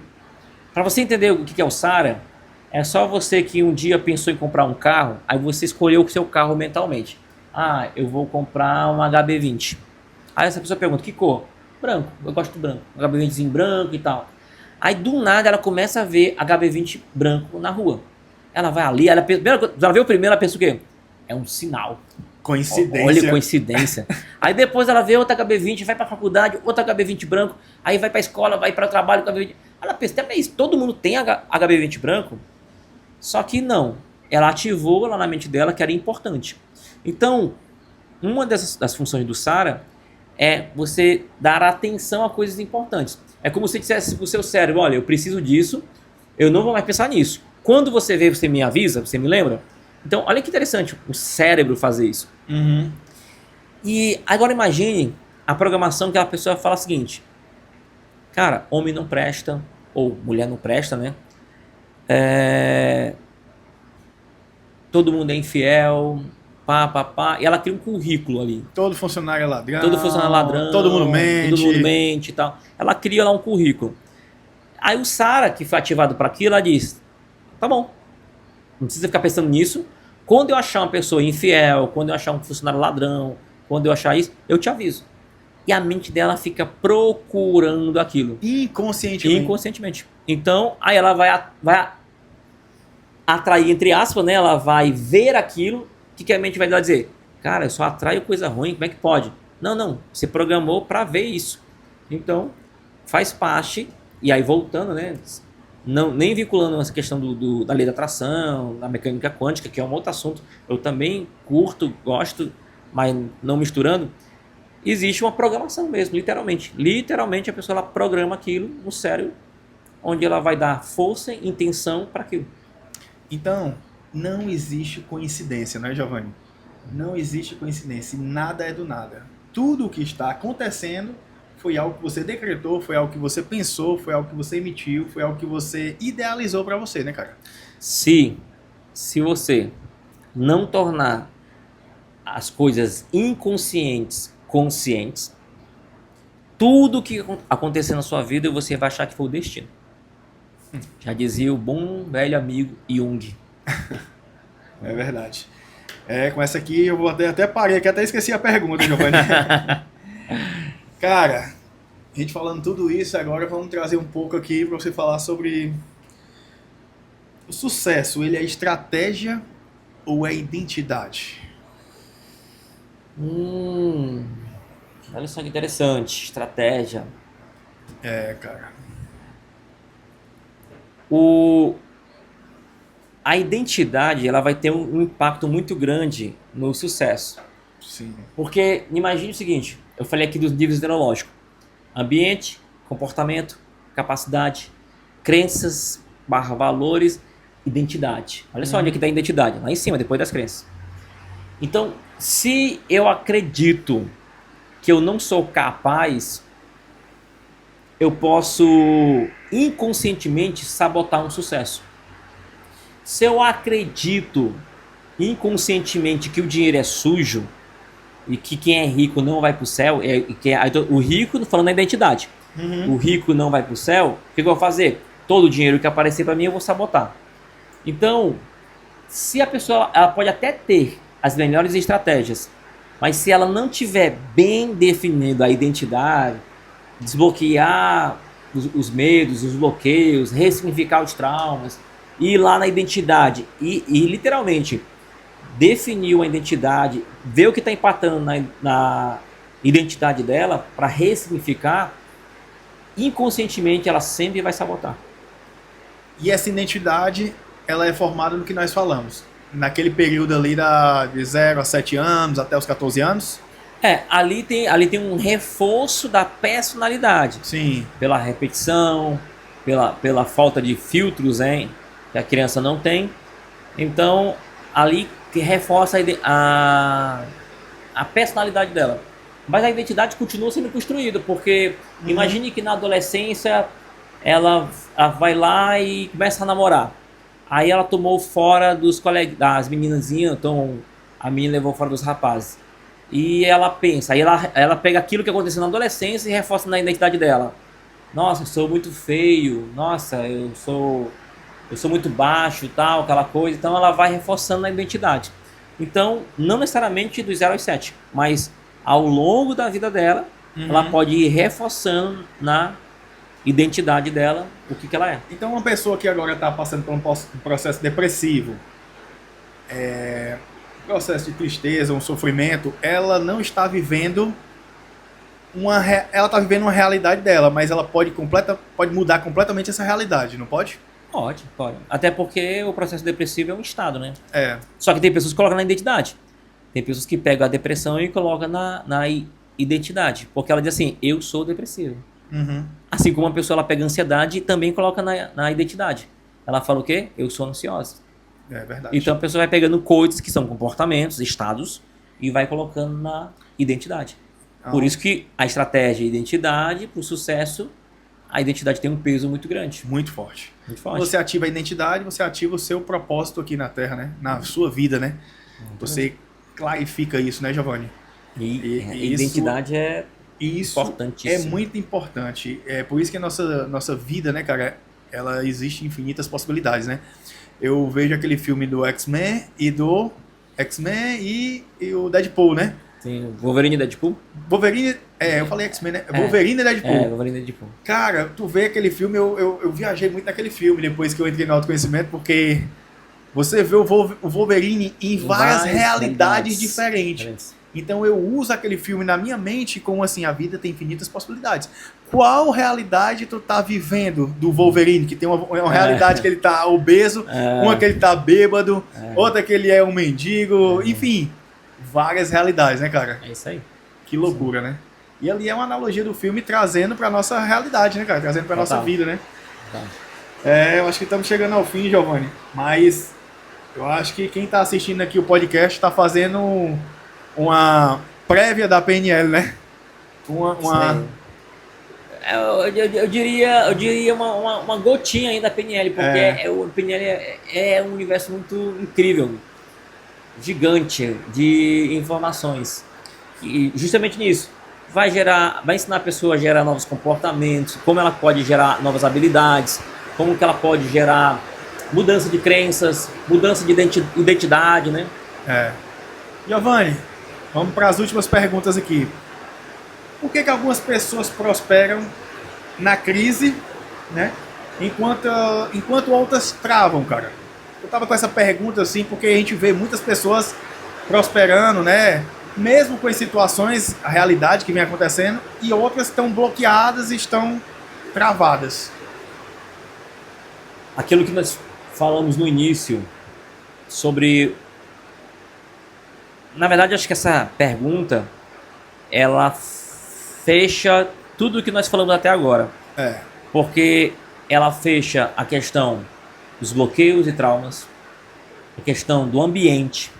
Para você entender o que é o SARA, é só você que um dia pensou em comprar um carro, aí você escolheu o seu carro mentalmente. Eu vou comprar um HB20. Aí essa pessoa pergunta, que cor? Branco, eu gosto do branco. Um HB20zinho branco e tal. Aí do nada ela começa a ver HB20 branco na rua. Ela vai ali, ela vê o primeiro, ela pensa o quê? É um sinal. Coincidência. Olha, coincidência. Aí depois ela vê outra HB20, vai pra faculdade, outra HB20 branco, aí vai pra escola, vai pra trabalho com HB20. Ela pensa, até isso, todo mundo tem HB20 branco? Só que não. Ela ativou lá na mente dela que era importante. Então, uma das funções do SARA é você dar atenção a coisas importantes. É como se dissesse pro seu cérebro, olha, eu preciso disso, eu não vou mais pensar nisso. Quando você vê, você me avisa, você me lembra? Então, olha que interessante o cérebro fazer isso. Uhum. E agora imagine a programação que a pessoa fala o seguinte, cara, homem não presta, ou mulher não presta, né? Todo mundo é infiel, e ela cria um currículo ali. Todo funcionário é ladrão. Todo funcionário é ladrão. Todo mundo mente. Todo mundo mente e tal. Ela cria lá um currículo. Aí o SARA, que foi ativado para aquilo, ela diz, tá bom, não precisa ficar pensando nisso. Quando eu achar uma pessoa infiel, quando eu achar um funcionário ladrão, quando eu achar isso, eu te aviso. E a mente dela fica procurando aquilo. Inconscientemente. Então, aí ela vai atrair, entre aspas, né? Ela vai ver aquilo. O que a mente vai dizer? Cara, eu só atraio coisa ruim, como é que pode? Não, você programou para ver isso. Então, faz parte, e aí voltando, né? Não, nem vinculando essa questão da lei da atração, da mecânica quântica, que é um outro assunto, eu também curto, gosto, mas não misturando. Existe uma programação mesmo, literalmente. Literalmente a pessoa ela programa aquilo no cérebro, onde ela vai dar força e intenção para aquilo. Então, não existe coincidência, né, Giovanni? Não existe coincidência, nada é do nada. Tudo o que está acontecendo foi algo que você decretou, foi algo que você pensou, foi algo que você emitiu, foi algo que você idealizou para você, né, cara? Se você não tornar as coisas inconscientes conscientes, tudo que acontecer na sua vida você vai achar que foi o destino. Já dizia o bom velho amigo Jung. É verdade. Com essa aqui eu vou até parei aqui, até esqueci a pergunta, Giovanni. Cara, a gente falando tudo isso, agora vamos trazer um pouco aqui para você falar sobre o sucesso. Ele é estratégia ou é identidade? Olha só que interessante, estratégia. Cara. A identidade ela vai ter um impacto muito grande no sucesso. Sim. Porque imagine o seguinte, eu falei aqui dos níveis neurológicos. Ambiente, comportamento, capacidade, crenças, valores, identidade. Olha só onde é que está a identidade, lá em cima, depois das crenças. Então, se eu acredito que eu não sou capaz, eu posso inconscientemente sabotar um sucesso. Se eu acredito inconscientemente que o dinheiro é sujo e que quem é rico não vai para o céu, o rico, falando da identidade, o rico não vai para o céu, o que eu vou fazer? Todo o dinheiro que aparecer para mim eu vou sabotar. Então, se a pessoa ela pode até ter as melhores estratégias, mas se ela não tiver bem definido a identidade, desbloquear os medos, os bloqueios, ressignificar os traumas, ir lá na identidade e literalmente definir uma identidade, ver o que está empatando na identidade dela para ressignificar, inconscientemente ela sempre vai sabotar. E essa identidade, ela é formada no que nós falamos. Naquele período ali de 0 a 7 anos, até os 14 anos. Ali tem um reforço da personalidade. Sim. Pela repetição, pela falta de filtros, hein, que a criança não tem. Então, ali que reforça a personalidade dela. Mas a identidade continua sendo construída, porque imagine que na adolescência ela vai lá e começa a namorar. Aí ela tomou fora dos colegas, das meninazinhas, então a menina levou fora dos rapazes. E ela pensa, aí ela pega aquilo que aconteceu na adolescência e reforça na identidade dela. Nossa, eu sou muito feio, nossa, eu sou muito baixo, tal, aquela coisa. Então ela vai reforçando na identidade. Então, não necessariamente dos 0 aos 7, mas ao longo da vida dela, ela pode ir reforçando na identidade dela, o que ela é. Então uma pessoa que agora está passando por um processo depressivo, processo de tristeza, um sofrimento, ela não está vivendo ela está vivendo uma realidade dela, mas ela pode mudar completamente essa realidade, não pode? Pode. Até porque o processo depressivo é um estado, né? É. Só que tem pessoas que colocam na identidade. Tem pessoas que pegam a depressão e colocam na identidade. Porque ela diz assim, eu sou depressivo. Uhum. Assim como uma pessoa ela pega ansiedade e também coloca na identidade. Ela fala o quê? Eu sou ansiosa. É verdade. Então a pessoa vai pegando coisas que são comportamentos, estados, e vai colocando na identidade. Por isso que a estratégia identidade, para o sucesso, a identidade tem um peso muito grande. Muito forte. Muito forte. Você ativa a identidade, você ativa o seu propósito aqui na Terra, né? Na sua vida, né? Você clarifica isso, né, Giovanni? E a identidade é importantíssima. É muito importante. É por isso que a nossa vida, né, cara, ela existe infinitas possibilidades, né? Eu vejo aquele filme do X-Men e o Deadpool, né? Sim, Wolverine e Deadpool? Wolverine, eu falei X-Men, né? Wolverine e Deadpool. Wolverine e Deadpool. Cara, tu vê aquele filme, eu viajei muito naquele filme depois que eu entrei no autoconhecimento, porque você vê o Wolverine em várias realidades diferentes. Então eu uso aquele filme na minha mente como assim, a vida tem infinitas possibilidades. Qual realidade tu tá vivendo do Wolverine? Que tem uma realidade que ele tá obeso, uma que ele tá bêbado, outra que ele é um mendigo, enfim... Várias realidades, né, cara? É isso aí. Que loucura, né? E ali é uma analogia do filme trazendo pra nossa realidade, né, cara? Trazendo pra nossa vida, né? Eu acho que estamos chegando ao fim, Giovanni. Mas eu acho que quem tá assistindo aqui o podcast tá fazendo uma prévia da PNL, né? Eu diria uma gotinha ainda da PNL, porque o PNL é um universo muito incrível. Gigante de informações e justamente nisso vai ensinar a pessoa a gerar novos comportamentos, como ela pode gerar novas habilidades, como que ela pode gerar mudança de crenças, mudança de identidade, né? Giovanni, vamos para as últimas perguntas aqui. Por que algumas pessoas prosperam na crise, né? Enquanto outras travam, cara? Eu tava com essa pergunta assim, porque a gente vê muitas pessoas prosperando, né? Mesmo com as situações, a realidade que vem acontecendo, e outras estão bloqueadas e estão travadas. Aquilo que nós falamos no início sobre... Na verdade, acho que essa pergunta, ela fecha tudo o que nós falamos até agora. Porque ela fecha a questão dos bloqueios e traumas, a questão do ambiente,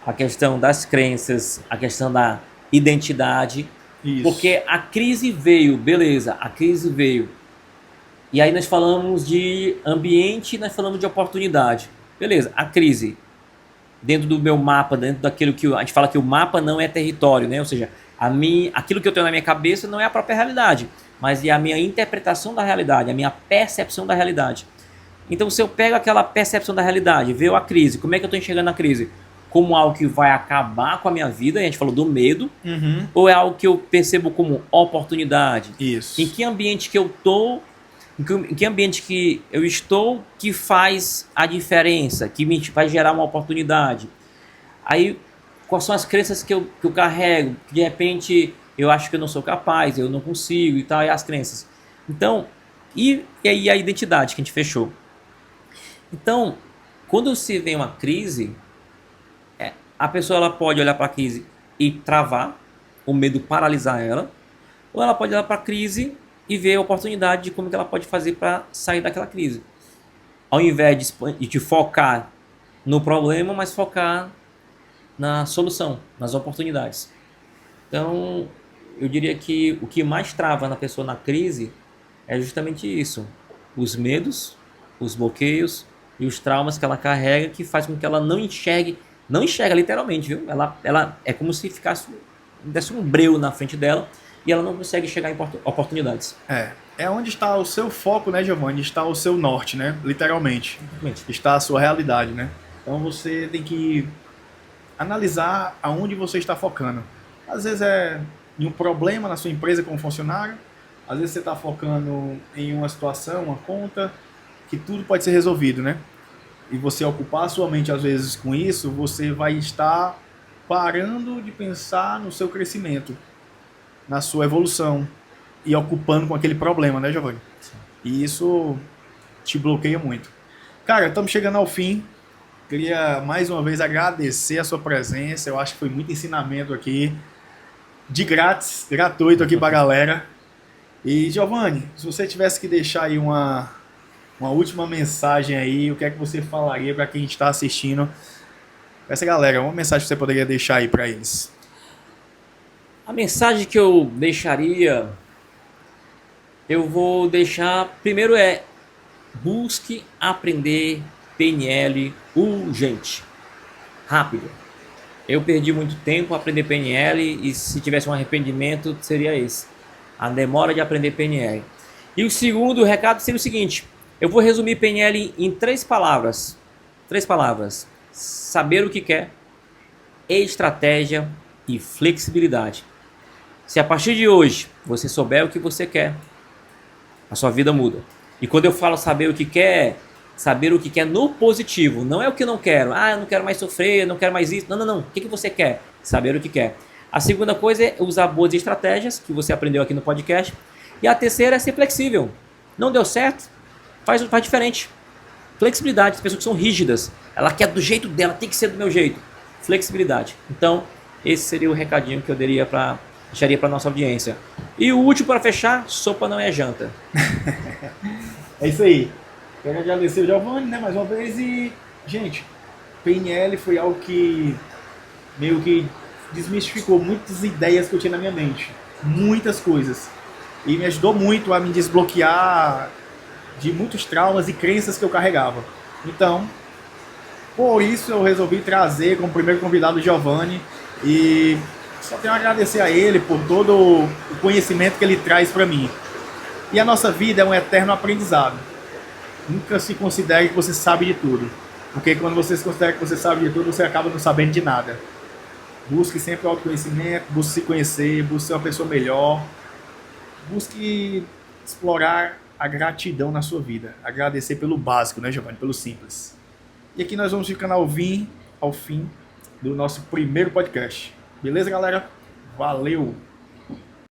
a questão das crenças, a questão da identidade. Isso. Porque a crise veio, beleza, a crise veio. E aí nós falamos de ambiente, nós falamos de oportunidade. Beleza, a crise, dentro do meu mapa, dentro daquilo que a gente fala que o mapa não é território, né? Ou seja, aquilo que eu tenho na minha cabeça não é a própria realidade, mas é a minha interpretação da realidade, a minha percepção da realidade. Então, se eu pego aquela percepção da realidade, veio a crise, como é que eu estou enxergando a crise? Como algo que vai acabar com a minha vida, a gente falou do medo, ou é algo que eu percebo como oportunidade? Isso. Em que ambiente que eu estou, em que ambiente que eu estou que faz a diferença, que me vai gerar uma oportunidade? Aí, quais são as crenças que eu carrego? Que de repente eu acho que eu não sou capaz, eu não consigo e tal, e as crenças. Então, e aí a identidade que a gente fechou. Então, quando se vem uma crise, a pessoa ela pode olhar para a crise e travar, o medo paralisar ela, ou ela pode olhar para a crise e ver a oportunidade de como que ela pode fazer para sair daquela crise. Ao invés de focar no problema, mas focar na solução, nas oportunidades. Então, eu diria que o que mais trava na pessoa na crise é justamente isso. Os medos, os bloqueios e os traumas que ela carrega, que faz com que ela não enxerga literalmente, viu? Ela é como se desse um breu na frente dela e ela não consegue chegar em oportunidades. É onde está o seu foco, né, Giovanni? Está o seu norte, né? Literalmente. Exatamente. Está a sua realidade, né? Então você tem que analisar aonde você está focando. Às vezes é em um problema na sua empresa como funcionário, Às vezes você está focando em uma situação, uma conta, que tudo pode ser resolvido, né? E você ocupar a sua mente às vezes com isso, você vai estar parando de pensar no seu crescimento, na sua evolução e ocupando com aquele problema, né, Giovanni? E isso te bloqueia muito. Cara, estamos chegando ao fim. Queria mais uma vez agradecer a sua presença. Eu acho que foi muito ensinamento aqui, de grátis, gratuito aqui pra galera. E Giovanni, se você tivesse que deixar aí uma última mensagem aí, o que é que você falaria para quem está assistindo? Essa galera, uma mensagem que você poderia deixar aí para eles. A mensagem que eu deixaria, eu vou deixar, primeiro busque aprender PNL urgente, rápido. Eu perdi muito tempo a aprender PNL e se tivesse um arrependimento seria esse, a demora de aprender PNL. E o segundo recado seria o seguinte, eu vou resumir PNL em 3 palavras. 3 palavras. Saber o que quer, estratégia e flexibilidade. Se a partir de hoje você souber o que você quer, a sua vida muda. E quando eu falo saber o que quer no positivo, não é o que eu não quero. Ah, eu não quero mais sofrer, eu não quero mais isso. Não, não, não. O que você quer? Saber o que quer. A segunda coisa é usar boas estratégias, que você aprendeu aqui no podcast. E a terceira é ser flexível. Não deu certo? Faz diferente. Flexibilidade. As pessoas que são rígidas, ela quer do jeito dela, tem que ser do meu jeito. Flexibilidade. Então, esse seria o recadinho que eu deixaria para nossa audiência. E o último para fechar, sopa não é janta. É isso aí. Quero agradecer o Giovanni, né, mais uma vez. E, gente, PNL foi algo que meio que desmistificou muitas ideias que eu tinha na minha mente. Muitas coisas. E me ajudou muito a me desbloquear de muitos traumas e crenças que eu carregava. Então, por isso eu resolvi trazer como primeiro convidado o Giovanni. E só tenho a agradecer a ele por todo o conhecimento que ele traz para mim. E a nossa vida é um eterno aprendizado. Nunca se considere que você sabe de tudo. Porque quando você se considera que você sabe de tudo, você acaba não sabendo de nada. Busque sempre o autoconhecimento, busque se conhecer, busque ser uma pessoa melhor. Busque explorar a gratidão na sua vida. Agradecer pelo básico, né, Giovanni? Pelo simples. E aqui nós vamos ficando ao fim do nosso primeiro podcast. Beleza, galera? Valeu!